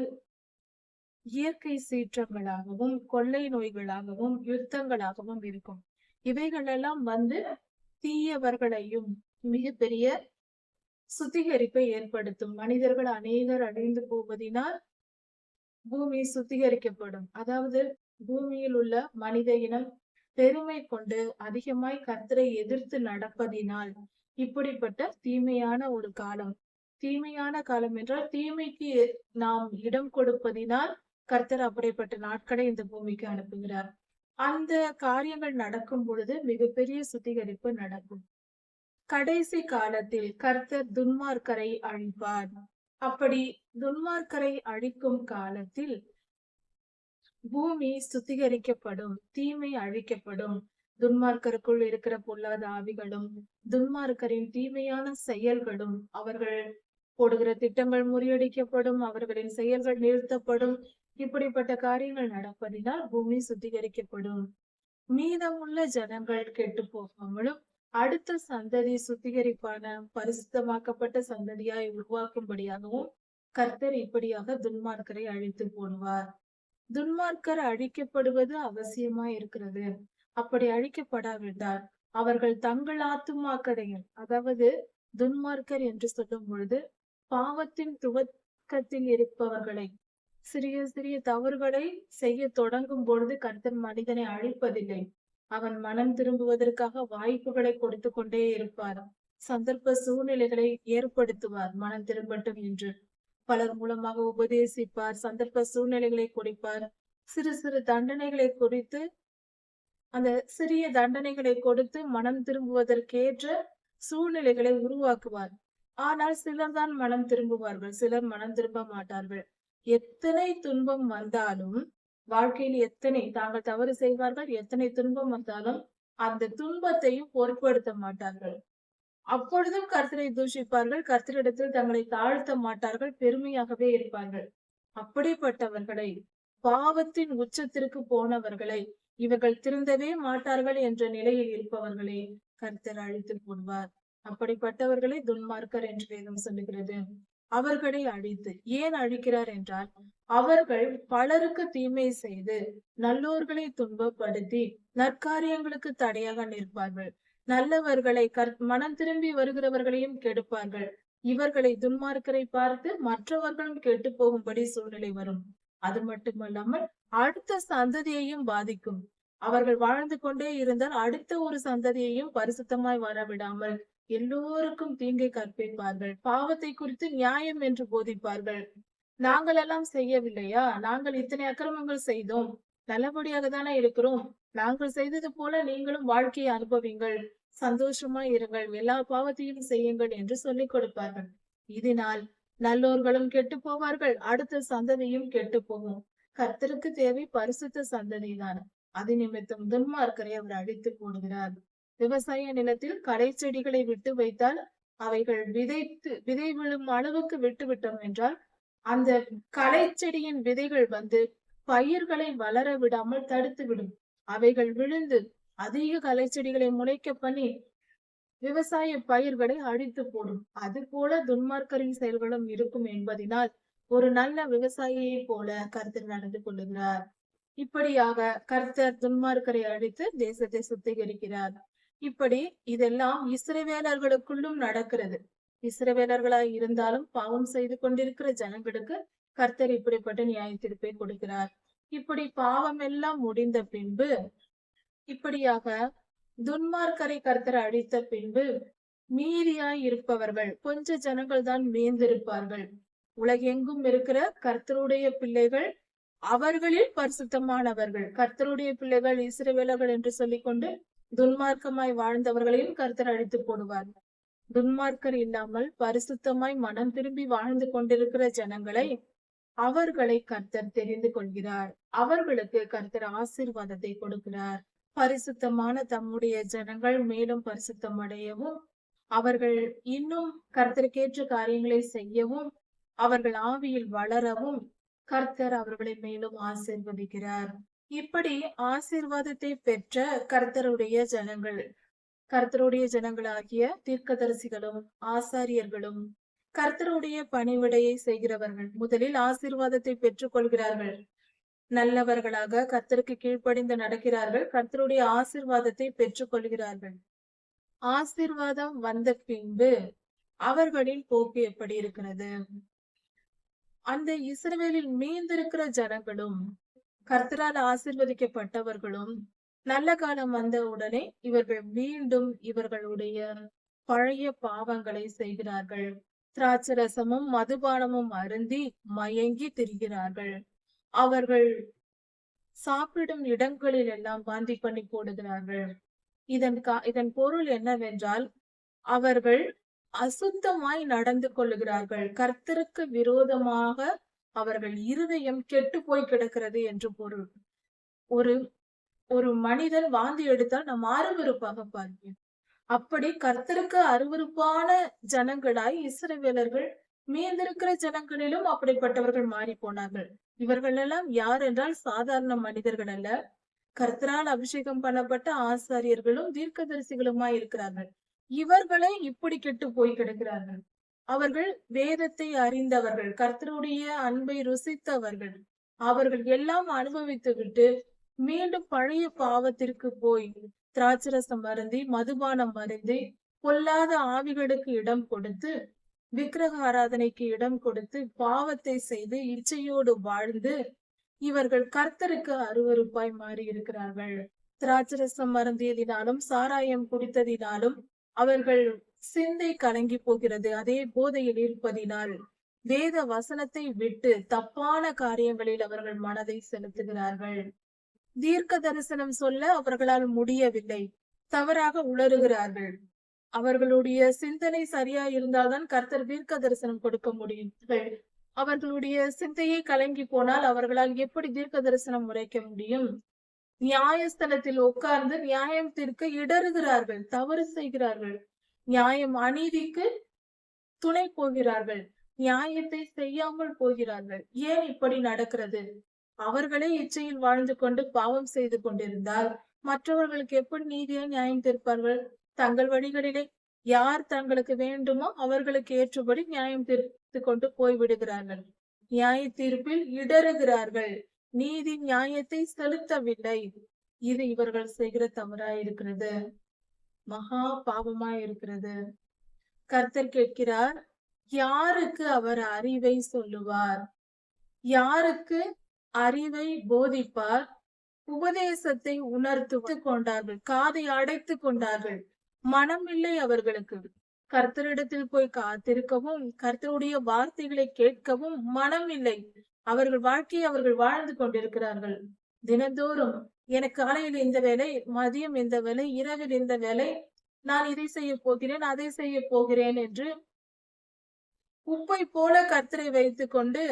இயற்கை சீற்றங்களாகவும், கொள்ளை நோய்களாகவும், யுத்தங்களாகவும் இருக்கும். இவைகள் எல்லாம் தீயவர்களையும் மிகப்பெரிய சுத்திகரிப்பை ஏற்படுத்தும். மனிதர்கள் அநேகர் அழிந்து போவதினால் பூமி சுத்திகரிக்கப்படும். அதாவது பூமியில் உள்ள மனித இனம் பெருமை கொண்டு அதிகமாய் கர்த்தரை எதிர்த்து நடப்பதினால் இப்படிப்பட்ட தீமையான ஒரு காலம். தீமையான காலம் என்றால் தீமைக்கு நாம் இடம் கொடுப்பதினால் கர்த்தர் அப்படிப்பட்ட நாட்களை இந்த பூமிக்கு அனுப்புகிறார். அந்த காரியங்கள் நடக்கும் பொழுது மிகப்பெரிய சுத்திகரிப்பு நடக்கும். கடைசி காலத்தில் கர்த்தர் துன்மார்க்கரை அழிப்பார். அப்படி துன்மார்க்கரை அழிக்கும் காலத்தில் பூமி சுத்திகரிக்கப்படும், தீமை அழிக்கப்படும். துன்மார்க்கருக்குள் இருக்கிற பொல்லாத ஆவிகளும், துன்மார்க்கரின் தீமையான செயல்களும், அவர்கள் போடுகிற திட்டங்கள் முறியடிக்கப்படும், அவர்களின் செயல்கள் நிறுத்தப்படும். இப்படிப்பட்ட காரியங்கள் நடப்பதினால் பூமி சுத்திகரிக்கப்படும். மீதமுள்ள ஜனங்கள் கெட்டு போகாமலும் அடுத்த சந்ததி சுத்திகரிப்பான பரிசுத்தமாக்கப்பட்ட சந்ததியாய் உருவாக்கும்படியாகவும் கர்த்தர் இப்படியாக துன்மார்க்கரை அழித்து போடுவார். துன்மார்க்கர் அழிக்கப்படுவது அவசியமாய் இருக்கிறது. அப்படி அழிக்கப்படாவிட்டால் அவர்கள் தங்கள் ஆத்துமாக்களையும், அதாவது துன்மார்க்கர் என்று சொல்லும் பொழுது பாவத்தின் துவக்கத்தில் இருப்பவர்களை, சிறிய சிறிய தவறுகளை செய்ய தொடங்கும் பொழுது கர்த்தர் மனிதனை அழிப்பதில்லை. அவன் மனம் திரும்புவதற்காக வாய்ப்புகளை கொடுத்து கொண்டே இருப்பார். சந்தர்ப்ப சூழ்நிலைகளை ஏற்படுத்துவார் மனம் திரும்பட்டும் என்று. பலர் மூலமாக உபதேசிப்பார், சந்தர்ப்ப சூழ்நிலைகளை கொடுப்பார், சிறு சிறு தண்டனைகளை குறித்து அந்த சிறிய தண்டனைகளை கொடுத்து மனம் திரும்புவதற்கேற்ற சூழ்நிலைகளை உருவாக்குவார். ஆனால் சிலர் தான் மனம் திரும்புவார்கள், சிலர் மனம் திரும்ப மாட்டார்கள். எத்தனை துன்பம் வந்தாலும் வாழ்க்கையில் எத்தனை தாங்கள் தவறு செய்வார்கள், எத்தனை துன்பம் வந்தாலும் அந்த துன்பத்தையும் பொருட்படுத்த மாட்டார்கள். அப்பொழுதும் கர்த்தரை தூஷிப்பார்கள், கர்த்தரிடத்தில் தங்களை தாழ்த்த மாட்டார்கள், பெருமையாகவே இருப்பார்கள். அப்படிப்பட்டவர்களை, பாவத்தின் உச்சத்திற்கு போனவர்களை, இவர்கள் திருந்தவே மாட்டார்கள் என்ற நிலையில் இருப்பவர்களை கர்த்தர் அழித்து போடுவார். அப்படிப்பட்டவர்களை துன்மார்க்கர் என்று வேதம் சொல்லுகிறது. அவர்களை அழித்து ஏன் அழிக்கிறார் என்றால், அவர்கள் பலருக்கு தீமை செய்து நல்லோர்களை துன்பப்படுத்தி நற்காரியங்களுக்கு தடையாக நிற்பார்கள். நல்லவர்களை மனம் திரும்பி வருகிறவர்களையும் கெடுப்பார்கள். இவர்களை துன்மார்க்கரை பார்த்து மற்றவர்களும் கெட்டு போகும்படி சூழ்நிலை வரும். அது மட்டுமல்லாமல் அடுத்த சந்ததியையும் பாதிக்கும். அவர்கள் வாழ்ந்து கொண்டே இருந்தால் அடுத்த ஒரு சந்ததியையும் பரிசுத்தமாய் வரவிடாமல் எல்லோருக்கும் தீங்கை கற்பிப்பார்கள். பாவத்தை குறித்து நியாயம் என்று போதிப்பார்கள். நாங்கள் எல்லாம் செய்யவில்லையா, நாங்கள் இத்தனை அக்கிரமங்கள் செய்தோம், நல்லபடியாக தானே இருக்கிறோம், நாங்கள் செய்தது போல நீங்களும் வாழ்க்கையை அனுபவிங்கள், சந்தோஷமாய் இருங்கள், எல்லா பாவத்தையும் செய்யுங்கள் என்று சொல்லிக் கொடுப்பார்கள். இதனால் நல்லோர்களும் கெட்டு போவார்கள், அடுத்த சந்ததியும் கெட்டு போகும். கர்த்தருக்கு தேவை பரிசுத்த சந்ததி தான். அது நிமித்தம் துன்மார்க்கரை அவர் அழித்து போடுகிறார். விவசாய நிலத்தில் களை செடிகளை விட்டு வைத்தால் அவைகள் விதை விழும் அளவுக்கு விட்டுவிட்டோம் என்றால் அந்த களை செடியின் விதைகள் வந்து பயிர்களை வளர விடாமல் தடுத்து விடும். அவைகள் விழுந்து அதிக களை செடிகளை முளைக்க பண்ணி விவசாய பயிர்களை அழித்து போடும். அது போல துன்மார்க்கரின் செயல்களும் இருக்கும் என்பதினால் ஒரு நல்ல விவசாயியை போல கர்த்தர் நடந்து கொள்ளுகிறார். இப்படியாக கர்த்தர் துன்மார்க்கரை அழித்து தேசத்தை சுத்திகரிக்கிறார். இப்படி இதெல்லாம் இஸ்ரவேலர்களுக்குள்ளும் நடக்கிறது. இஸ்ரவேலர்களாய் இருந்தாலும் பாவம் செய்து கொண்டிருக்கிற ஜனங்களுக்கு கர்த்தர் இப்படிப்பட்ட நியாய தீர்ப்பை கொடுக்கிறார். இப்படி பாவம் எல்லாம் முடிந்த பின்பு இப்படியாக துன்மார்க்கரை கர்த்தர் அழித்த பின்பு மீதியாய் இருப்பவர்கள் கொஞ்ச ஜனங்கள் தான் மீந்திருப்பார்கள். உலகெங்கும் இருக்கிற கர்த்தருடைய பிள்ளைகள் அவர்களில் பரிசுத்தமானவர்கள். கர்த்தருடைய பிள்ளைகள் இஸ்ரவேலர்கள் என்று சொல்லிக்கொண்டு துன்மார்க்கமாய் வாழ்ந்தவர்களையும் கர்த்தர் அழித்து போடுவார்கள். துன்மார்க்கர் இல்லாமல் பரிசுத்தமாய் மனம் திரும்பி வாழ்ந்து கொண்டிருக்கிற ஜனங்களை அவர்களை கர்த்தர் தெரிந்து கொள்கிறார். அவர்களுக்கு கர்த்தர் ஆசீர்வாதத்தை கொடுக்கிறார். பரிசுத்தமான தம்முடைய ஜனங்கள் மேலும் பரிசுத்தம் அடையவும் அவர்கள் இன்னும் கர்த்தருக்கேற்ற காரியங்களை செய்யவும் அவர்கள் ஆவியில் வளரவும் கர்த்தர் அவர்களை மேலும் ஆசீர்வதிக்கிறார். இப்படி ஆசீர்வாதத்தை பெற்ற கர்த்தருடைய ஜனங்களாகிய தீர்க்கதரிசிகளும் ஆசாரியர்களும் கர்த்தருடைய பணிவிடையை செய்கிறவர்கள் முதலில் ஆசீர்வாதத்தை பெற்றுக் கொள்கிறார்கள். நல்லவர்களாக கர்த்தருக்கு கீழ்ப்படிந்து நடக்கிறார்கள். கர்த்தருடைய ஆசீர்வாதத்தை பெற்றுக் கொள்கிறார்கள். ஆசீர்வாதம் வந்த பின்பு அவர்களின் போக்கு எப்படி இருக்கிறது? அந்த இஸ்ரவேலில் மீந்திருக்கிற ஜனங்களும் கர்த்தரால் ஆசீர்வதிக்கப்பட்டவர்களும் நல்ல காலம் வந்த உடனே இவர்கள் மீண்டும் இவர்களுடைய பழைய பாவங்களை செய்கிறார்கள். திராட்சரசமும் மதுபானமும் அருந்தி மயங்கி திரிகிறார்கள். அவர்கள் சாப்பிடும் இடங்களில் எல்லாம் வாந்தி பண்ணி போடுகிறார்கள். இதன் பொருள் என்னவென்றால் அவர்கள் அசுத்தமாய் நடந்து கொள்ளுகிறார்கள். கர்த்தருக்கு விரோதமாக அவர்கள் இருதயம் கெட்டு போய் கிடக்கிறது என்று பொருள். ஒரு ஒரு மனிதன் வாந்தி எடுத்தால் நாம் அருவருப்பாக பார்ப்போம். அப்படி கர்த்தருக்கு அருவருப்பான ஜனங்களாய் இஸ்ரவேலர்கள் மீந்திருக்கிற ஜனங்களிலும் அப்படிப்பட்டவர்கள் மாறி போனார்கள். இவர்கள் எல்லாம் யார் என்றால் சாதாரண மனிதர்கள் அல்ல, கர்த்தரால் அபிஷேகம் பண்ணப்பட்ட ஆசாரியர்களும் தீர்க்கதரிசிகளுமாய் இருக்கிறார்கள். இவர்களை இப்படி கெட்டு போய் கிடக்கிறார்கள். அவர்கள் வேதத்தை அறிந்தவர்கள், கர்த்தருடைய அன்பை ருசித்தவர்கள். அவர்கள் எல்லாம் அனுபவித்து விட்டு மீண்டும் பழைய பாவத்திற்கு போய் திராட்சரசம் அருந்தி மதுபானம் அருந்தி பொல்லாத ஆவிகளுக்கு இடம் கொடுத்து விக்கிரக ஆராதனைக்கு இடம் கொடுத்து பாவத்தை செய்து இச்சையோடு வாழ்ந்து இவர்கள் கர்த்தருக்கு அருவருப்பாய் மாறி இருக்கிறார்கள். திராட்சரசம் அருந்தியதினாலும் சாராயம் குடித்ததினாலும் அவர்கள் சிந்தை கலங்கி போகிறது. அதே போதையில் இருப்பதினால் வேத வசனத்தை விட்டு தப்பான காரியங்களில் அவர்கள் மனதை செலுத்துகிறார்கள். தீர்க்க தரிசனம் சொல்ல அவர்களால் முடியவில்லை. தவறாக உளறுகிறார்கள். அவர்களுடைய சிந்தனை சரியா இருந்தால்தான் கர்த்தர் தீர்க்க தரிசனம் கொடுக்க முடியும். அவர்களுடைய சிந்தையை கலங்கி போனால் அவர்களால் எப்படி தீர்க்க தரிசனம் உரைக்க முடியும்? நியாயஸ்தலத்தில் உட்கார்ந்து நியாயம் தீர்க்க இடறுகிறார்கள், தவறு செய்கிறார்கள். நியாயம் அநீதிக்கு துணை போகிறார்கள், நியாயத்தை செய்யாமல் போகிறார்கள். ஏன் இப்படி நடக்கிறது? அவர்களே இச்சையில் வாழ்ந்து கொண்டு பாவம் செய்து கொண்டிருந்தால் மற்றவர்களுக்கு எப்படி நீதியை நியாயம் தீர்ப்பார்கள்? தங்கள் வழிகளிலே யார் தங்களுக்கு வேண்டுமோ அவர்களுக்கு ஏற்றபடி நியாயம் தீர்த்து கொண்டு போய்விடுகிறார்கள். நியாய தீர்ப்பில் இடறுகிறார்கள். நீதி நியாயத்தை செலுத்தவில்லை. இது இவர்கள் செய்கிற தவறாயிருக்கிறது, மகா பாவமாயிருக்கிறது. கர்த்தர் கேட்கிறார், யாருக்கு அவர் அறிவை சொல்லுவார்? யாருக்கு அறிவை போதிப்பார்? உபதேசத்தை உணர்த்து கொண்டார்கள், காதை அடைத்து கொண்டார்கள். மனம் இல்லை அவர்களுக்கு. கர்த்தரிடத்தில் போய் காத்திருக்கவும் கர்த்தருடைய வார்த்தைகளை கேட்கவும் மனம் இல்லை. அவர்கள் வாழ்க்கையை அவர்கள் வாழ்ந்து கொண்டிருக்கிறார்கள். தினந்தோறும் எனக்கு காலையில் இந்த வேலை, மதியம் இந்த வேலை, இரவில் இந்த வேலை, நான் இதை செய்ய போகிறேன், அதை செய்ய போகிறேன் என்று உப்பை போல கர்த்தரை வைத்துக் கொண்டு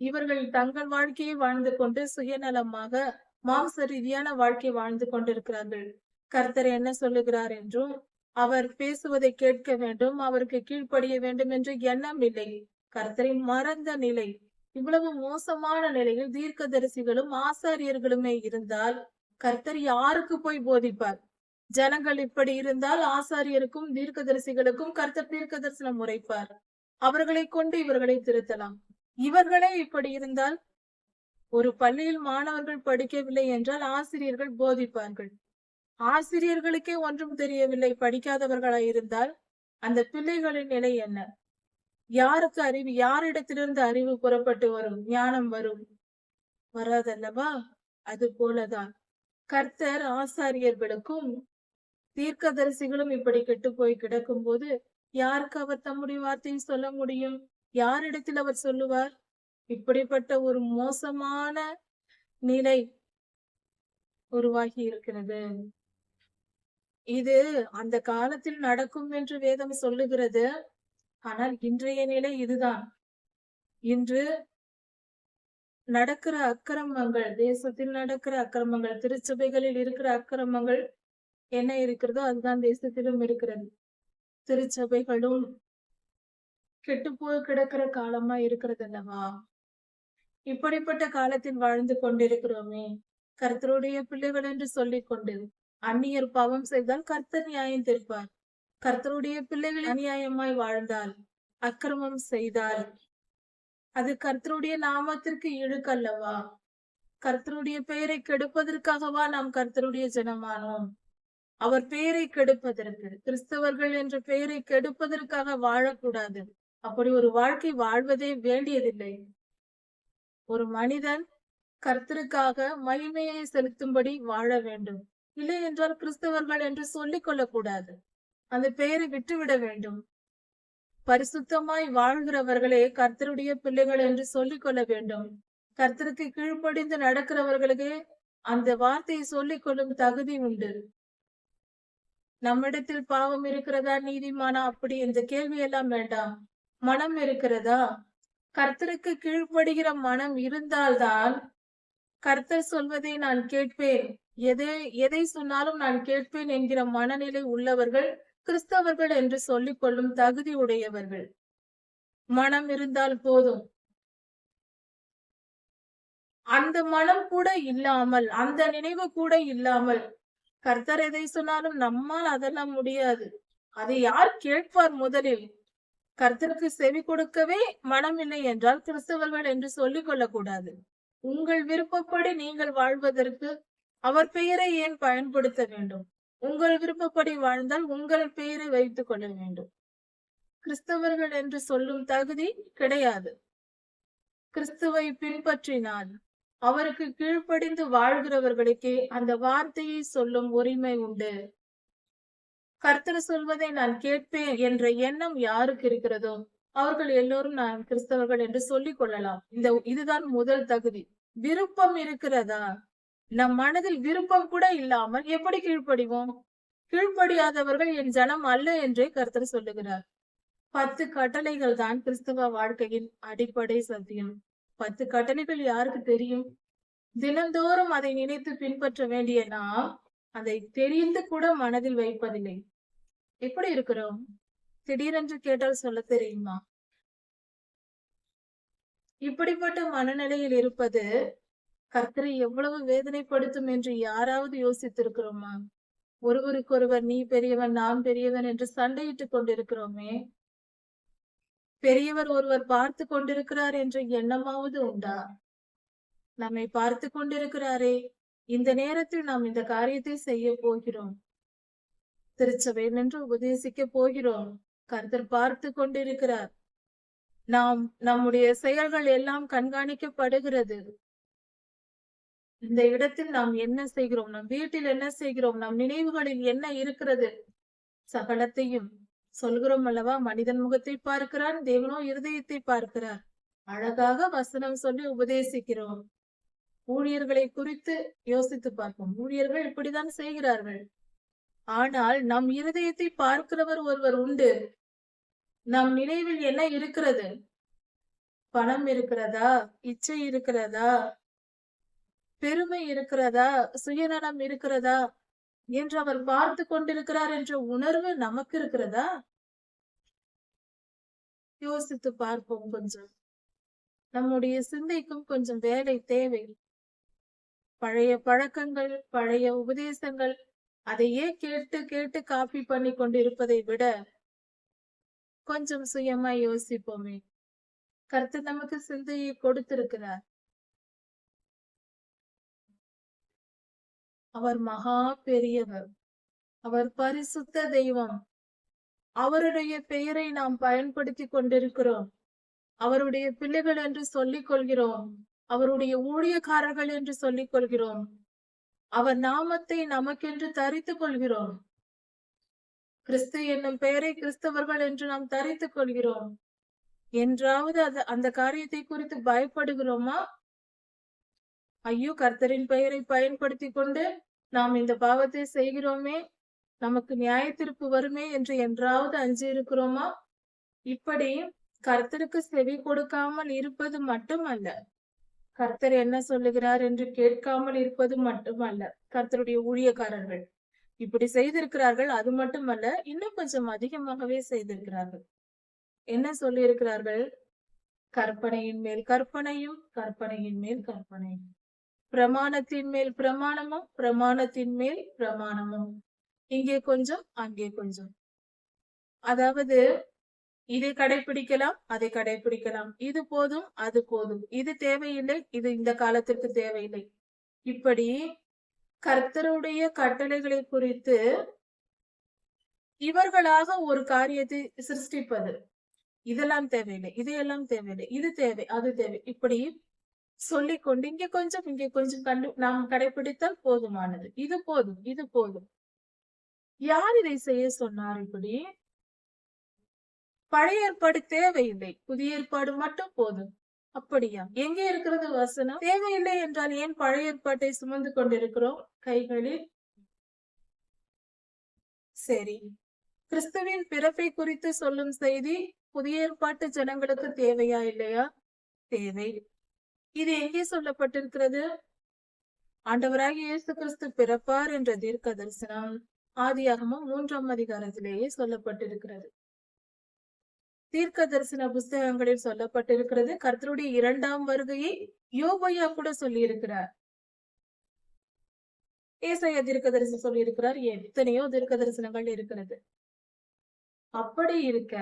இவர்கள் தங்கள் வாழ்க்கையை வாழ்ந்து கொண்டு சுயநலமாக மாம்ச ரீதியான வாழ்க்கை வாழ்ந்து கொண்டிருக்கிறார்கள். கர்த்தர் என்ன சொல்லுகிறார் என்றும் அவர் பேசுவதை கேட்க வேண்டும், அவருக்கு கீழ்ப்படிய வேண்டும் என்ற எண்ணம் இல்லை. கர்த்தரை மறந்த நிலை. இவ்வளவு மோசமான நிலையில் தீர்க்கதரிசிகளும் ஆசாரியர்களுமே இருந்தால் கர்த்தர் யாருக்கு போய் போதிப்பார்? ஜனங்கள் இப்படி இருந்தால் ஆசாரியருக்கும் தீர்க்கதரிசிகளுக்கும் கர்த்தர் தீர்க்க தரிசனம் உரைப்பார். அவர்களை கொண்டு இவர்களை திருத்தலாம். இவர்களே இப்படி இருந்தால் ஒரு பள்ளியில் மாணவர்கள் படிக்கவில்லை என்றால் ஆசிரியர்கள் போதிப்பார்கள். ஆசிரியர்களுக்கே ஒன்றும் தெரியவில்லை, படிக்காதவர்களாய் இருந்தால் அந்த பிள்ளைகளின் நிலை என்ன? யாருக்கு அறிவு? யாரிடத்திலிருந்து அறிவு புறப்பட்டு வரும்? ஞானம் வரும்? வராதல்லவா? அது போலதான் கர்த்தர் ஆசாரியர்களுக்கும் தீர்க்கதரிசிகளும் இப்படி கெட்டு போய் கிடக்கும் போது யாருக்கு அவர் தம்முடைய வார்த்தையை சொல்ல முடியும்? யாரிடத்தில் அவர் சொல்லுவார்? இப்படிப்பட்ட ஒரு மோசமான நிலை உருவாகி இருக்கிறது. இது அந்த காலத்தில் நடக்கும் என்று வேதம் சொல்லுகிறது. ஆனால் இன்றைய நிலை இதுதான். இன்று நடக்கிற அக்கிரமங்கள், தேசத்தில் நடக்கிற அக்கிரமங்கள், திருச்சபைகளில் இருக்கிற அக்கிரமங்கள் என்ன இருக்கிறதோ அதுதான் தேசத்திலும் இருக்கிறது. திருச்சபைகளும் கெட்டுப்போய் கிடக்கிற காலமா இருக்கிறது அல்லவா? இப்படிப்பட்ட காலத்தில் வாழ்ந்து கொண்டிருக்கிறோமே. கர்த்தருடைய பிள்ளைகள் என்று சொல்லிக் கொண்டு அந்நியர் பாவம் செய்தால் கர்த்தர் நியாயம் தீர்ப்பார். கர்த்தருடைய பிள்ளைகள் அநியாயமாய் வாழ்ந்தால், அக்கிரமம் செய்தால் அது கர்த்தருடைய நாமத்திற்கு இழுக்கல்லவா? கர்த்தருடைய பெயரை கெடுப்பதற்காகவா நாம் கர்த்தருடைய ஜனமானோம்? அவர் பெயரை கெடுப்பதற்கு, கிறிஸ்தவர்கள் என்ற பெயரை கெடுப்பதற்காக வாழக்கூடாது. அப்படி ஒரு வாழ்க்கை வாழ்வதே வேண்டியதில்லை. ஒரு மனிதன் கர்த்தருக்காக மகிமையை செலுத்தும்படி வாழ வேண்டும். இல்லை என்றால் கிறிஸ்தவர்கள் என்று சொல்லிக் கொள்ளக்கூடாது. அந்த பெயரை விட்டுவிட வேண்டும். பரிசுத்தமாய் வாழ்கிறவர்களே கர்த்தருடைய பிள்ளைகள் என்று சொல்லிக் கொள்ள வேண்டும். கர்த்தருக்கு கீழ்ப்படிந்து நடக்கிறவர்களுக்கு அந்த வார்த்தையை சொல்லிக் கொள்ளும் தகுதி உண்டு. நம்மிடத்தில் பாவம் இருக்கிறதா, நீதிமானா, அப்படி இந்த கேள்வி எல்லாம் வேண்டாம். மனம் இருக்கிறதா? கர்த்தருக்கு கீழ்ப்படுகிற மனம் இருந்தால்தான் கர்த்தர் சொல்வதை நான் கேட்பேன், எதை சொன்னாலும் நான் கேட்பேன் என்கிற மனநிலை உள்ளவர்கள் கிறிஸ்தவர்கள் என்று சொல்லிக் கொள்ளும் தகுதி உடையவர்கள். மனம் இருந்தால் போதும். அந்த மனம் கூட இல்லாமல், அந்த நினைவு கூட இல்லாமல் கர்த்தர் எதை சொன்னாலும் நம்மால் அதெல்லாம் முடியாது. அதை யார் கேட்பார்? முதலில் கர்த்தருக்கு செவி கொடுக்கவே மனம் இல்லை என்றால் கிறிஸ்தவர்கள் என்று சொல்லிக் கொள்ளக்கூடாது. உங்கள் விருப்பப்படி நீங்கள் வாழ்வதற்கு அவர் பெயரை ஏன் பயன்படுத்த வேண்டும்? உங்கள் விருப்பப்படி வாழ்ந்தால் உங்கள் பெயரை வைத்துக் கொள்ள வேண்டும். கிறிஸ்தவர்கள் என்று சொல்லும் தகுதி கிடையாது. கிறிஸ்துவை பின்பற்றினால் அவருக்கு கீழ்ப்படிந்து வாழ்கிறவர்களுக்கே அந்த வார்த்தையை சொல்லும் உரிமை உண்டு. கர்த்தர் சொல்வதை நான் கேட்பேன் என்ற எண்ணம் யாருக்கு இருக்கிறதோ அவர்கள் எல்லோரும் நான் கிறிஸ்தவர்கள் என்று சொல்லிக் கொள்ளலாம். இதுதான் முதல் தகுதி. விருப்பம் இருக்கிறதா? நம் மனதில் விருப்பம் கூட இல்லாமல் எப்படி கீழ்ப்படிவோம்? கீழ்ப்படியாதவர்கள் என் ஜனம் அல்ல என்றே கர்த்தர் சொல்லுகிறார். 10 கட்டளைகள் தான் கிறிஸ்தவ வாழ்க்கையின் அடிப்படை சத்தியம். 10 கட்டளைகள் யாருக்கு தெரியும்? தினந்தோறும் அதை நினைத்து பின்பற்ற வேண்டிய நாம் அதை தெரிந்து கூட மனதில் வைப்பதில்லை. எப்படி இருக்கிறோம்? திடீரென்று கேட்டால் சொல்ல தெரியுமா? இப்படிப்பட்ட மனநிலையில் இருப்பது கர்த்தரை எவ்வளவு வேதனைப்படுத்தும் என்று யாராவது யோசித்திருக்கிறோமா? ஒருவருக்கொருவர் நீ பெரியவன், நான் பெரியவன் என்று சண்டையிட்டுக் கொண்டிருக்கிறோமே. பெரியவர் ஒருவர் பார்த்து கொண்டிருக்கிறார் என்ற எண்ணமாவது உண்டா? நம்மை பார்த்து கொண்டிருக்கிறாரே, இந்த நேரத்தில் நாம் இந்த காரியத்தை செய்ய போகிறோம், திருச்சபை நின்று உபதேசிக்க போகிறோம். கர்த்தர் பார்த்து கொண்டிருக்கிறார். நம்முடைய செயல்கள் எல்லாம் கண்காணிக்கப்படுகிறது. இந்த இடத்தில் நாம் என்ன செய்கிறோம், நம் வீட்டில் என்ன செய்கிறோம், நம் நினைவுகளில் என்ன இருக்கிறது, சகலத்தையும் சொல்கிறோம் அல்லவா? மனிதன் முகத்தை பார்க்கிறான், தேவனோ இருதயத்தை பார்க்கிறார். அழகாக வசனம் சொல்லி உபதேசிக்கிறோம். ஊழியர்களை குறித்து யோசித்து பார்ப்போம். ஊழியர்கள் இப்படிதான் செய்கிறார்கள். ஆனால் நம் இருதயத்தை பார்க்கிறவர் ஒருவர் உண்டு. நம் நினைவில் என்ன இருக்கிறது? பணம் இருக்கிறதா? இச்சை இருக்கிறதா? பெருமை இருக்கிறதா? சுயநலம் இருக்கிறதா? என்று அவர் பார்த்து கொண்டிருக்கிறார் என்ற உணர்வு நமக்கு இருக்கிறதா? யோசித்து பார்ப்போம் கொஞ்சம். நம்முடைய சிந்தைக்கும் கொஞ்சம் வேலை தேவை. பழைய பழக்கங்கள், பழைய உபதேசங்கள், அதையே கேட்டு கேட்டு காப்பி பண்ணி கொண்டிருப்பதை விட கொஞ்சம் சுயமா யோசிப்போமே. கர்த்தர் நமக்கு சிந்தையை கொடுத்திருக்கிறார். அவர் மகா பெரியவர். அவர் பரிசுத்த தெய்வம். அவருடைய பெயரை நாம் பயன்படுத்தி கொண்டிருக்கிறோம். அவருடைய பிள்ளைகள் என்று சொல்லிக் கொள்கிறோம். அவருடைய ஊழியக்காரர்கள் என்று சொல்லிக் கொள்கிறோம். அவர் நாமத்தை நமக்கென்று தரித்துக் கொள்கிறோம். கிறிஸ்து என்னும் பெயரை கிறிஸ்தவர்கள் என்று நாம் தரித்துக் கொள்கிறோம். என்றாவது அந்த காரியத்தை குறித்து பயப்படுகிறோமா? ஐயோ, கர்த்தரின் பெயரை பயன்படுத்தி கொண்டு நாம் இந்த பாவத்தை செய்கிறோமே, நமக்கு நியாய தீர்ப்பு வருமே என்று என்றாவது அஞ்சி இருக்கிறோமா? இப்படி கர்த்தருக்கு செவி கொடுக்காமல் இருப்பது மட்டுமல்ல, கர்த்தர் என்ன சொல்லுகிறார் என்று கேட்காமல் இருப்பது மட்டுமல்ல. கர்த்தருடைய ஊழியக்காரர்கள் இப்படி செய்திருக்கிறார்கள். அது மட்டுமல்ல, இன்னும் கொஞ்சம் அதிகமாகவே செய்திருக்கிறார்கள். என்ன சொல்லி இருக்கிறார்கள்? கற்பனையின் மேல் கற்பனையும், கற்பனையின் மேல் கற்பனையும், பிரமாணத்தின் மேல் பிரமாணமும், பிரமாணத்தின் மேல் பிரமாணமும், இங்கே கொஞ்சம் அங்கே கொஞ்சம். அதாவது இதை கடைபிடிக்கலாம், அதை கடைபிடிக்கலாம், இது போதும் அது போதும், இது தேவையில்லை, இது இந்த காலத்திற்கு தேவையில்லை. இப்படி கர்த்தருடைய கட்டளைகளை குறித்து இவர்களாக ஒரு காரியத்தை சிருஷ்டிப்பது. இதெல்லாம் தேவையில்லை, இதையெல்லாம் தேவையில்லை, இது தேவை, அது தேவை, இப்படி சொல்லிக்கொண்டு இங்கே கொஞ்சம் இங்கே கொஞ்சம் நாம் கடைபிடித்தால் போதுமானது. இது போதும், இது போதும். யார் இதை செய்ய சொன்னார்? இப்படி பழைய ஏற்பாடு தேவையில்லை, புதிய ஏற்பாடு மட்டும் போதும். அப்படியா? எங்கே இருக்கிறது வசனம்? தேவையில்லை என்றால் ஏன் பழைய ஏற்பாட்டை சுமந்து கொண்டிருக்கிறோம் கைகளில்? சரி, கிறிஸ்துவின் பிறப்பை குறித்து சொல்லும் செய்தி புதிய ஏற்பாட்டு ஜனங்களுக்கு தேவையா இல்லையா? தேவை. இது எங்கே சொல்லப்பட்டிருக்கிறது? ஆண்டவராகிய இயேசு கிறிஸ்து பிறப்பார் என்ற தீர்க்க தரிசனம் ஆதியாகமம் 3ஆம் அதிகாரத்திலேயே சொல்லப்பட்டிருக்கிறது. தீர்க்க தரிசன புஸ்தகங்களில் சொல்லப்பட்டிருக்கிறது. கர்த்தருடைய 2ஆம் வருகையை யோபையா கூட சொல்லி இருக்கிறார். ஏசாயா தீர்க்க தரிசனம் சொல்லி இருக்கிறார். எத்தனையோ தீர்க்க தரிசனங்கள் இருக்கிறது. அப்படி இருக்க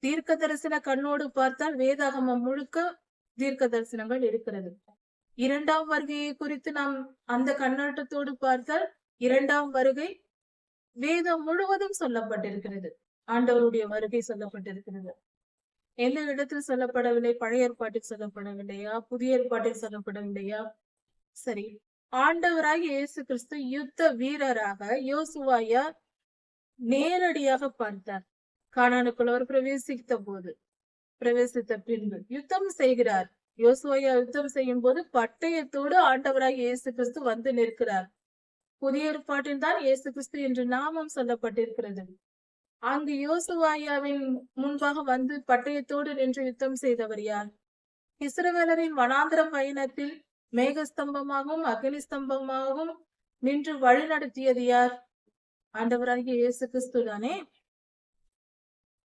தீர்க்க தரிசன கண்ணோடு பார்த்தால் வேதாகமம் முழுக்க தீர்க்க தரிசனங்கள் இருக்கிறது. 2ஆம் வருகையை குறித்து நாம் அந்த கண்ணோட்டத்தோடு பார்த்தால் 2ஆம் வருகை வேதம் முழுவதும் சொல்லப்பட்டிருக்கிறது. ஆண்டவருடைய வருகை சொல்லப்பட்டிருக்கிறது. எந்த இடத்தில் சொல்லப்படவில்லை? பழைய ஏற்பாட்டில் சொல்லப்படவில்லையா? புதிய ஏற்பாட்டில் சொல்லப்படவில்லையா? சரி, ஆண்டவராக இயேசு கிறிஸ்து யுத்த வீரராக யோசுவாயா நேரடியாக பார்த்தார். கானானுக்குள் அவர் பிரவேசித்த பின்பு யுத்தம் செய்கிறார். யோசுவாயா யுத்தம் செய்யும் போது பட்டயத்தோடு ஆண்டவராக இயேசு கிறிஸ்து வந்து நிற்கிறார். புதிய ஏற்பாட்டில் தான் இயேசு கிறிஸ்து என்று நாமம் சொல்லப்பட்டிருக்கிறது. அங்கு யோசுவாயாவின் முன்பாக வந்து பட்டயத்தோடு நின்று யுத்தம் செய்தவர் யார்? இஸ்ரவேலரின் வனாந்திர பயணத்தில் மேகஸ்தம்பமாகவும் அக்னி ஸ்தம்பமாகவும் நின்று வழி நடத்தியது யார்? ஆண்டவராகிய இயேசு கிறிஸ்து தானே.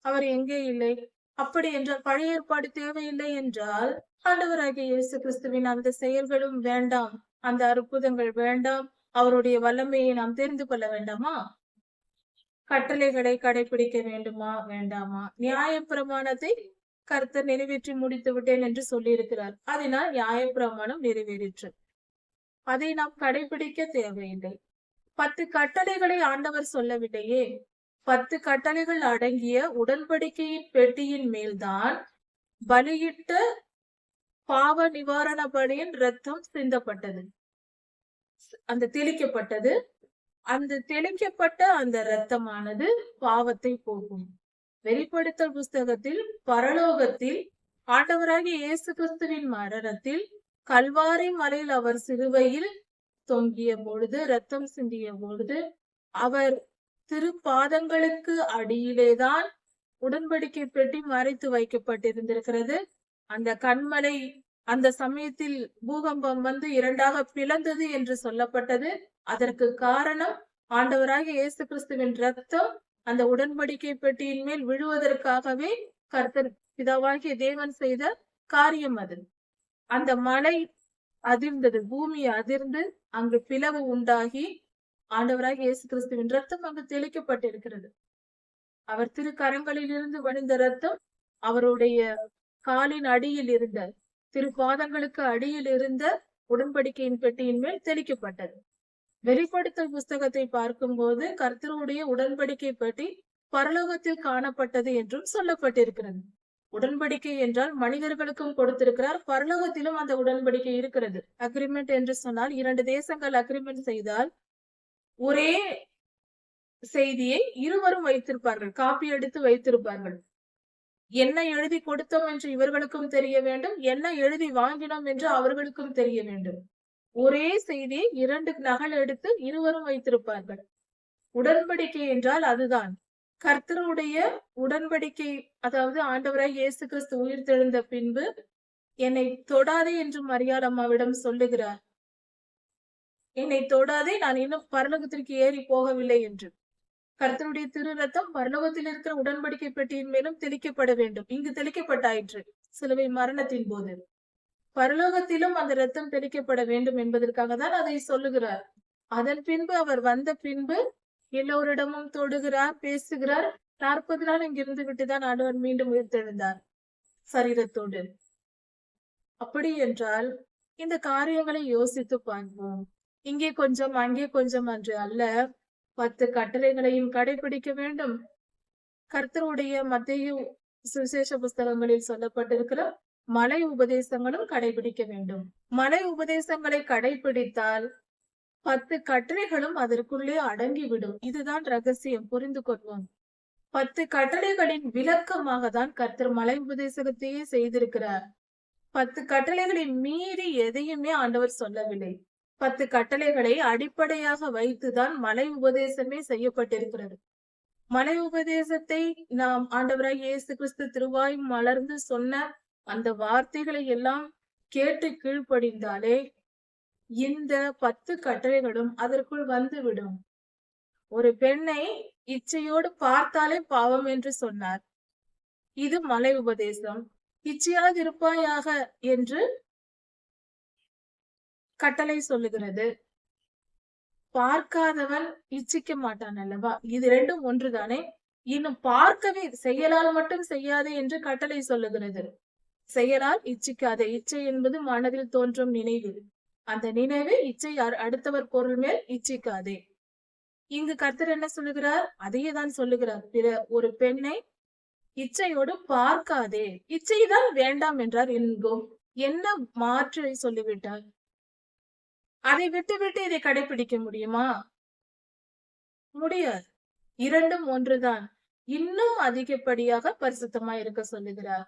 அவர் எங்கே இல்லை? அப்படி என்றால் பழைய ஏற்பாடு தேவையில்லை என்றால் ஆண்டவராகிய இயேசு கிறிஸ்துவின் அந்த செயல்களும் வேண்டாம், அந்த அற்புதங்கள் வேண்டாம், அவருடைய வல்லமையை நாம் தெரிந்து கொள்ள வேண்டாமா? கட்டளைகளை கடைபிடிக்க வேண்டுமா வேண்டாமா? நியாய பிரமாணத்தை கர்த்தர் நிறைவேற்றி முடித்து விட்டேன் என்று சொல்லி இருக்கிறார். அதனால் நியாய பிரமாணம் நிறைவேறிற்று. அதை நாம் கடைபிடிக்க தேவையில்லை. 10 கட்டளைகளை ஆண்டவர் சொல்லவில்லையே. 10 கட்டளைகள் அடங்கிய உடன்படிக்கையின் பெட்டியின் மேல்தான் பலியிட்ட பாவ நிவாரண பலியின் ரத்தம் சிந்தப்பட்டது, அந்த தெளிக்கப்பட்டது. அந்த தெளிக்கப்பட்ட அந்த இரத்தமானது பாவத்தை போக்கும். வெளிப்படுத்தல் புஸ்தகத்தில் பரலோகத்தில் ஆண்டவராகிய இயேசு கிறிஸ்துவின் மரணத்தில் கல்வாரி மலையில் அவர் சிலுவையில் தொங்கிய பொழுது, ரத்தம் சிந்திய பொழுது, அவர் திருப்பாதங்களுக்கு அடியிலேதான் உடன்படிக்கை பெட்டி மறைத்து வைக்கப்பட்டிருந்திருக்கிறது. அந்த கண்மலை அந்த சமயத்தில் பூகம்பம் வந்து இரண்டாக பிளந்தது என்று சொல்லப்பட்டது. அதற்கு காரணம் ஆண்டவராகிய இயேசு கிறிஸ்துவின் ரத்தம் அந்த உடன்படிக்கை பெட்டியின் மேல் விழுவதற்காகவே கர்த்தர் பிதாவாகிய தேவன் செய்த காரியம் அது. அந்த மலை அதிர்ந்தது, பூமி அதிர்ந்து அங்கு பிளவு உண்டாகி ஆண்டவராகிய இயேசு கிறிஸ்துவின் ரத்தம் அங்கு தெளிக்கப்பட்டிருக்கிறது. அவர் திருக்கரங்களில் இருந்து வழிந்த ரத்தம் அவருடைய காலின் அடியில் இருந்த, திருப்பாதங்களுக்கு அடியில் இருந்த உடன்படிக்கையின் பெட்டியின் மேல் தெளிக்கப்பட்டது. வெளிப்படுத்தல் புஸ்தகத்தை பார்க்கும்போது கர்த்தருடைய உடன்படிக்கை பெட்டி பரலோகத்தில் காணப்பட்டது என்றும் சொல்லப்பட்டிருக்கிறது. உடன்படிக்கை என்றால் மனிதர்களுக்கும் கொடுத்திருக்கிறார், பரலோகத்திலும் அந்த உடன்படிக்கை இருக்கிறது. அக்ரிமெண்ட் என்று சொன்னால் 2 தேசங்கள் அக்ரிமெண்ட் செய்தால் ஒரே செய்தியை இருவரும் வைத்திருப்பார்கள், காப்பி எடுத்து வைத்திருப்பார்கள். என்ன எழுதி கொடுத்தோம் என்று இவர்களுக்கும் தெரிய வேண்டும், என்ன எழுதி வாங்கினோம் என்று அவர்களுக்கும் தெரிய வேண்டும். ஒரே செய்தியை 2 நகல் எடுத்து இருவரும் வைத்திருப்பார்கள். உடன்படிக்கை என்றால் அதுதான். கர்த்தருடைய உடன்படிக்கை, அதாவது ஆண்டவராய் இயேசு கிறிஸ்து உயிர்த்தெழுந்த பின்பு என்னை தொடாதே என்று மரியாள் அம்மாவிடம் சொல்லுகிறார். என்னை தொடாதே, நான் இன்னும் பரலோகத்திற்கு ஏறி போகவில்லை என்று. கர்த்தருடைய திரு ரத்தம் பரலோகத்தில் இருக்கிற உடன்படிக்கை பெட்டியின் மேலும் தெளிக்கப்பட வேண்டும். இங்கு தெளிக்கப்பட்டாயிற்று சிலுவை மரணத்தின் போது. பரலோகத்திலும் அந்த ரத்தம் தெளிக்கப்பட வேண்டும் என்பதற்காக தான் அதை சொல்லுகிறார். அதன் பின்பு அவர் வந்த பின்பு எல்லோரிடமும் தொடுகிறார், பேசுகிறார். 40 நாள் இங்கிருந்து விட்டுதான் ஆண்டவர் மீண்டும் உயிர்த்தெழுந்தார் சரீரத்தோடு. அப்படி என்றால் இந்த காரியங்களை யோசித்து பார்ப்போம். இங்கே கொஞ்சம் அங்கே கொஞ்சம் என்று அல்ல, 10 கட்டளைகளையும் கடைபிடிக்க வேண்டும். கர்த்தருடைய மத்தேயு சுவிசேஷ புஸ்தகங்களில் சொல்லப்பட்டிருக்கிற மலை உபதேசங்களும் கடைபிடிக்க வேண்டும். மலை உபதேசங்களை கடைபிடித்தால் 10 கட்டளைகளும் அதற்குள்ளே அடங்கிவிடும். இதுதான் ரகசியம், புரிந்து கொள்வோம். 10 கட்டளைகளின் விளக்கமாக தான் கர்த்தர் மலை உபதேசத்தையே செய்திருக்கிறார். 10 கட்டளைகளை மீறி எதையுமே ஆண்டவர் சொல்லவில்லை. 10 கட்டளைகளை அடிப்படையாக வைத்துதான் மலை உபதேசமே செய்யப்பட்டிருக்கிறது. மலை உபதேசத்தை நாம் ஆண்டவராய் இயேசு கிறிஸ்து திருவாய் மலர்ந்து சொன்ன அந்த வார்த்தைகளை எல்லாம் கேட்டு கீழ்ப்படிந்தாலே இந்த 10 கட்டளைகளும் அதற்குள் வந்துவிடும். ஒரு பெண்ணை இச்சையோடு பார்த்தாலே பாவம் என்று சொன்னார். இது மலை உபதேசம். இச்சையாதிருப்பாயாக என்று கட்டளை சொல்லுகிறது. பார்க்காதவன் இச்சிக்க மாட்டான் அல்லவா? இது ரெண்டும் ஒன்றுதானே. இன்னும் பார்க்கவே, செயலால் மட்டும் செய்யாதே என்று கட்டளை சொல்லுகிறது. செயலால் இச்சிக்காதே. இச்சை என்பது மனதில் தோன்றும் நினைவு. அந்த நினைவு இச்சை அடுத்தவர் பொருள் மேல் இச்சிக்காதே. இங்கு கர்த்தர் என்ன சொல்லுகிறார்? அதையே தான் சொல்லுகிறார். பிற ஒரு பெண்ணை இச்சையோடு பார்க்காதே. இச்சைதான் வேண்டாம் என்றார். என்கும் என்ன மாற்றை சொல்லிவிட்டார்? அதை விட்டு இதை கடைபிடிக்க முடியுமா? முடியாது. இரண்டும் ஒன்றுதான். இன்னும் அதிகப்படியாக பரிசுத்தமா இருக்க சொல்லுகிறார்.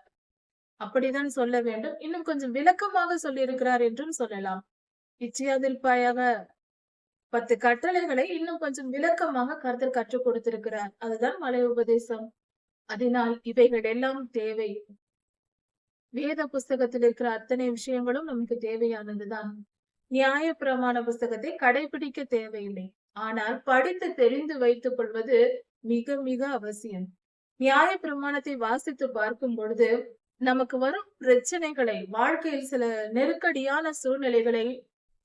அப்படிதான் சொல்ல வேண்டும். இன்னும் கொஞ்சம் விளக்கமாக சொல்லியிருக்கிறார் என்றும் சொல்லலாம். இச்சையாதிருப்பாயாக 10 கட்டளைகளை இன்னும் கொஞ்சம் விளக்கமாக கர்த்தர் கற்றுக் கொடுத்திருக்கிறார். அதுதான் மலை உபதேசம். அதனால் இவைகள் எல்லாம் தேவை. வேத புஸ்தகத்தில் இருக்கிற அத்தனை விஷயங்களும் நமக்கு தேவையானதுதான். நியாய பிரமாண புஸ்தகத்தை கடைபிடிக்க தேவையில்லை. ஆனால் படித்து தெரிந்து வைத்துக் கொள்வது மிக மிக அவசியம். நியாய பிரமாணத்தை வாசித்து பார்க்கும் பொழுது நமக்கு வரும் பிரச்சனைகளை, வாழ்க்கையில் சில நெருக்கடியான சூழ்நிலைகளை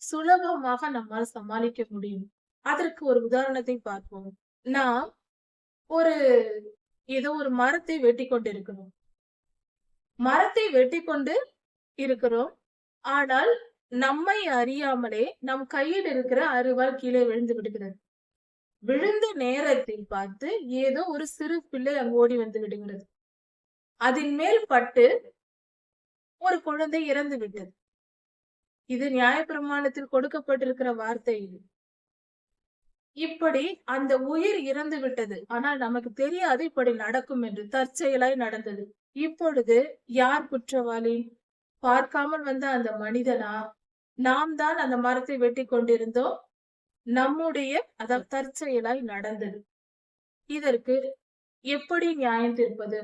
சுலபமாக நம்மால் சமாளிக்க முடியும். அதற்கு ஒரு உதாரணத்தை பார்ப்போம். நாம் ஏதோ ஒரு மரத்தை வெட்டி கொண்டிருக்கிறோம். மரத்தை வெட்டி கொண்டு இருக்கிறோம். ஆனால் நம்மை அறியாமலே நம் கையில் இருக்கிற அருவாள் கீழே விழுந்து விடுகிறது. விழுந்த நேரத்தில் பார்த்து ஏதோ ஒரு சிறு பிள்ளை அங்கு ஓடி வந்து விடுகிறது. அதன் மேல் பட்டு ஒரு குழந்தை இறந்து விட்டது. இது நியாயப்பிரமாணத்தில் கொடுக்கப்பட்டிருக்கிற வார்த்தை. இது இப்படி அந்த உயிர் இறந்து விட்டது. ஆனால் நமக்கு தெரியாது இப்படி நடக்கும் என்று. தற்செயலாய் நடந்தது. இப்பொழுது யார் குற்றவாளி? பார்க்காமல் வந்த அந்த மனிதனா? நாம் தான் அந்த மரத்தை வெட்டி கொண்டிருந்தோம். நம்முடைய அதாவது தற்செயலாய் நடந்தது. இதற்கு எப்படி நியாயம் தீர்ப்பது?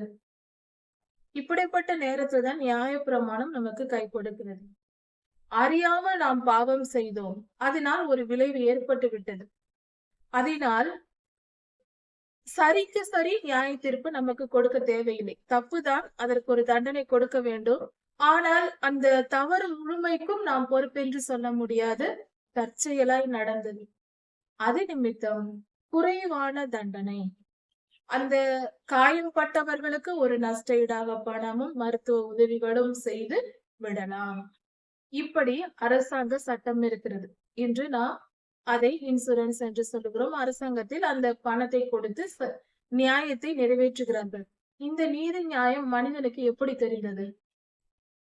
இப்படிப்பட்ட நேரத்துல தான் நியாயப்பிரமாணம் நமக்கு கை கொடுக்கிறது. அறியாமல் நாம் பாவம் செய்தோம். அதனால் ஒரு விளைவு ஏற்பட்டு விட்டது. அதனால் சரிக்கு சரி நியாய தீர்ப்பு நமக்கு கொடுக்க தேவையில்லை. தப்புதான், அதற்கு ஒரு தண்டனை கொடுக்க வேண்டும். ஆனால் அந்த தவறு முழுமைக்கும் நாம் பொறுப்பென்று சொல்ல முடியாது. தற்செயலாய் நடந்தது. அது நிமித்தம் குறைவான தண்டனை. அந்த காயம்பட்டவர்களுக்கு ஒரு நஷ்ட ஈடாக பணமும் மருத்துவ உதவிகளும் செய்து விடலாம். இப்படி அரசாங்க சட்டம் இருக்கிறது. இன்று நாம் அதை இன்சூரன்ஸ் என்று சொல்லுகிறோம். அரசாங்கத்தில் அந்த பணத்தை கொடுத்து நியாயத்தை நிறைவேற்றுகிறார்கள். இந்த நீதி நியாயம் மனிதனுக்கு எப்படி தெரிந்தது?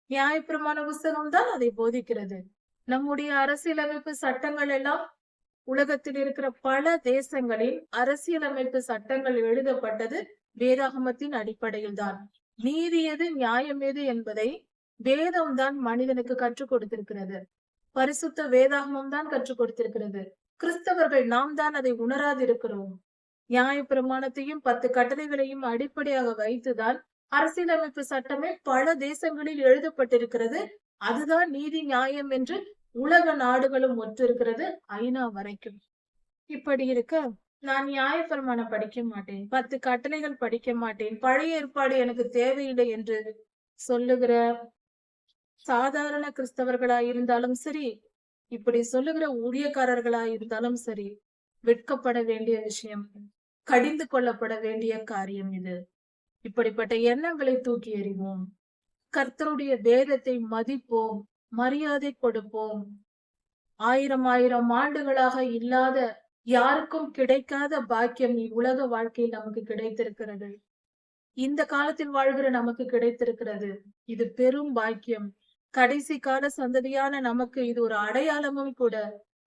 நியாயப்பிரமாண புஸ்தகம் தான் அதை போதிக்கிறது. நம்முடைய அரசியலமைப்பு சட்டங்கள் எல்லாம் உலகத்தில் இருக்கிற பல தேசங்களில் அரசியலமைப்பு சட்டங்கள் எழுதப்பட்டது வேதாகமத்தின் அடிப்படையில் தான். நீதி எது, நியாயம் எது என்பதை வேதம் தான் மனிதனுக்கு கற்றுக் கொடுத்திருக்கிறது. பரிசுத்த வேதாகமம் தான் கற்றுக் கொடுத்திருக்கிறது. கிறிஸ்தவர்கள் நாம் தான் அதை உணராதிருக்கிறோம். நியாய பிரமாணத்தையும் 10 கட்டளைகளையும் அடிப்படையாக வைத்துதான் அரசியலமைப்பு சட்டமே பல தேசங்களில் எழுதப்பட்டிருக்கிறது. அதுதான் நீதி நியாயம் என்று உலக நாடுகளும் ஒற்றிருக்கிறது, ஐநா வரைக்கும். இப்படி இருக்க நான் நியாயப்பிரமாணம் படிக்க மாட்டேன், 10 கட்டளைகள் படிக்க மாட்டேன், பழைய ஏற்பாடு எனக்கு தேவையில்லை என்று சொல்லுகிற சாதாரண கிறிஸ்தவர்களாய் இருந்தாலும் சரி, இப்படி சொல்லுகிற ஊழியக்காரர்களாய் இருந்தாலும் சரி, வெட்கப்பட வேண்டிய விஷயம், கடிந்து கொள்ளப்பட வேண்டிய காரியம் இது. இப்படிப்பட்ட எண்ணங்களை தூக்கி எறிவோம். கர்த்தருடைய வேதத்தை மதிப்போம், மரியாதை கொடுப்போம். ஆயிரம் ஆண்டுகளாக இல்லாத, யாருக்கும் கிடைக்காத பாக்கியம் உலக வாழ்க்கையில் நமக்கு கிடைத்திருக்கிறது. இந்த காலத்தில் வாழ்கிற நமக்கு கிடைத்திருக்கிறது. இது பெரும் பாக்கியம். கடைசி கால சந்ததியான நமக்கு இது ஒரு அடையாளமும் கூட.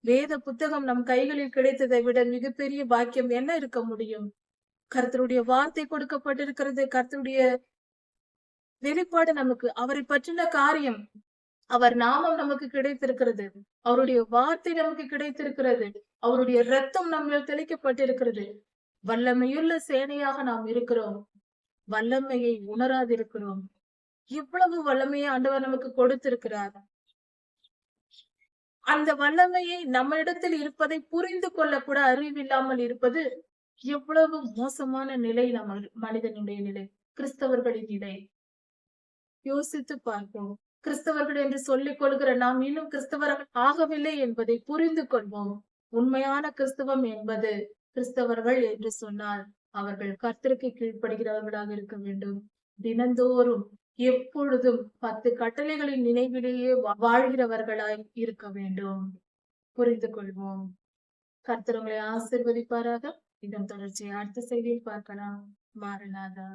வேத புத்தகம் நம் கைகளில் கிடைத்ததை விட மிகப்பெரிய பாக்கியம் என்ன இருக்க முடியும்? கர்த்தருடைய வார்த்தை கொடுக்கப்பட்டிருக்கிறது. கர்த்தருடைய வெளிப்பாடு நமக்கு, அவரை பற்றின காரியம், அவர் நாமம் நமக்கு கிடைத்திருக்கிறது. அவருடைய வார்த்தை நமக்கு கிடைத்திருக்கிறது. அவருடைய ரத்தம் நம்ம தெளிக்கப்பட்டிருக்கிறது. வல்லமையுள்ள சேனையாக நாம் இருக்கிறோம். வல்லமையை உணராதிருக்கிறோம். இவ்வளவு வல்லமையை ஆண்டவர் நமக்கு கொடுத்திருக்கிறார். அந்த வல்லமையை நம்ம இடத்தில் இருப்பதை புரிந்து கொள்ள கூட அறிவில்லாமல் இருப்பது எவ்வளவு மோசமான நிலை நம்ம மனிதனுடைய நிலை, கிறிஸ்தவர்களின் நிலை. யோசித்து பார்ப்போம். கிறிஸ்தவர்கள் என்று சொல்லிக் கொள்கிற நாம் இன்னும் கிறிஸ்தவர்கள் ஆகவில்லை என்பதை புரிந்து கொள்வோம். உண்மையான கிறிஸ்தவம் என்பது, கிறிஸ்தவர்கள் என்று சொன்னால் அவர்கள் கர்த்தருக்கு கீழ்ப்படுகிறவர்களாக இருக்க வேண்டும். தினந்தோறும் எப்பொழுதும் 10 கட்டளைகளின் நினைவிலேயே வாழ்கிறவர்களாய் இருக்க வேண்டும். புரிந்து கொள்வோம். கர்த்தர் உங்களை ஆசீர்வதிப்பாராக. இதன் தொடர்ச்சியை அடுத்த செய்தியில் பார்க்கலாம். மாரநாதா.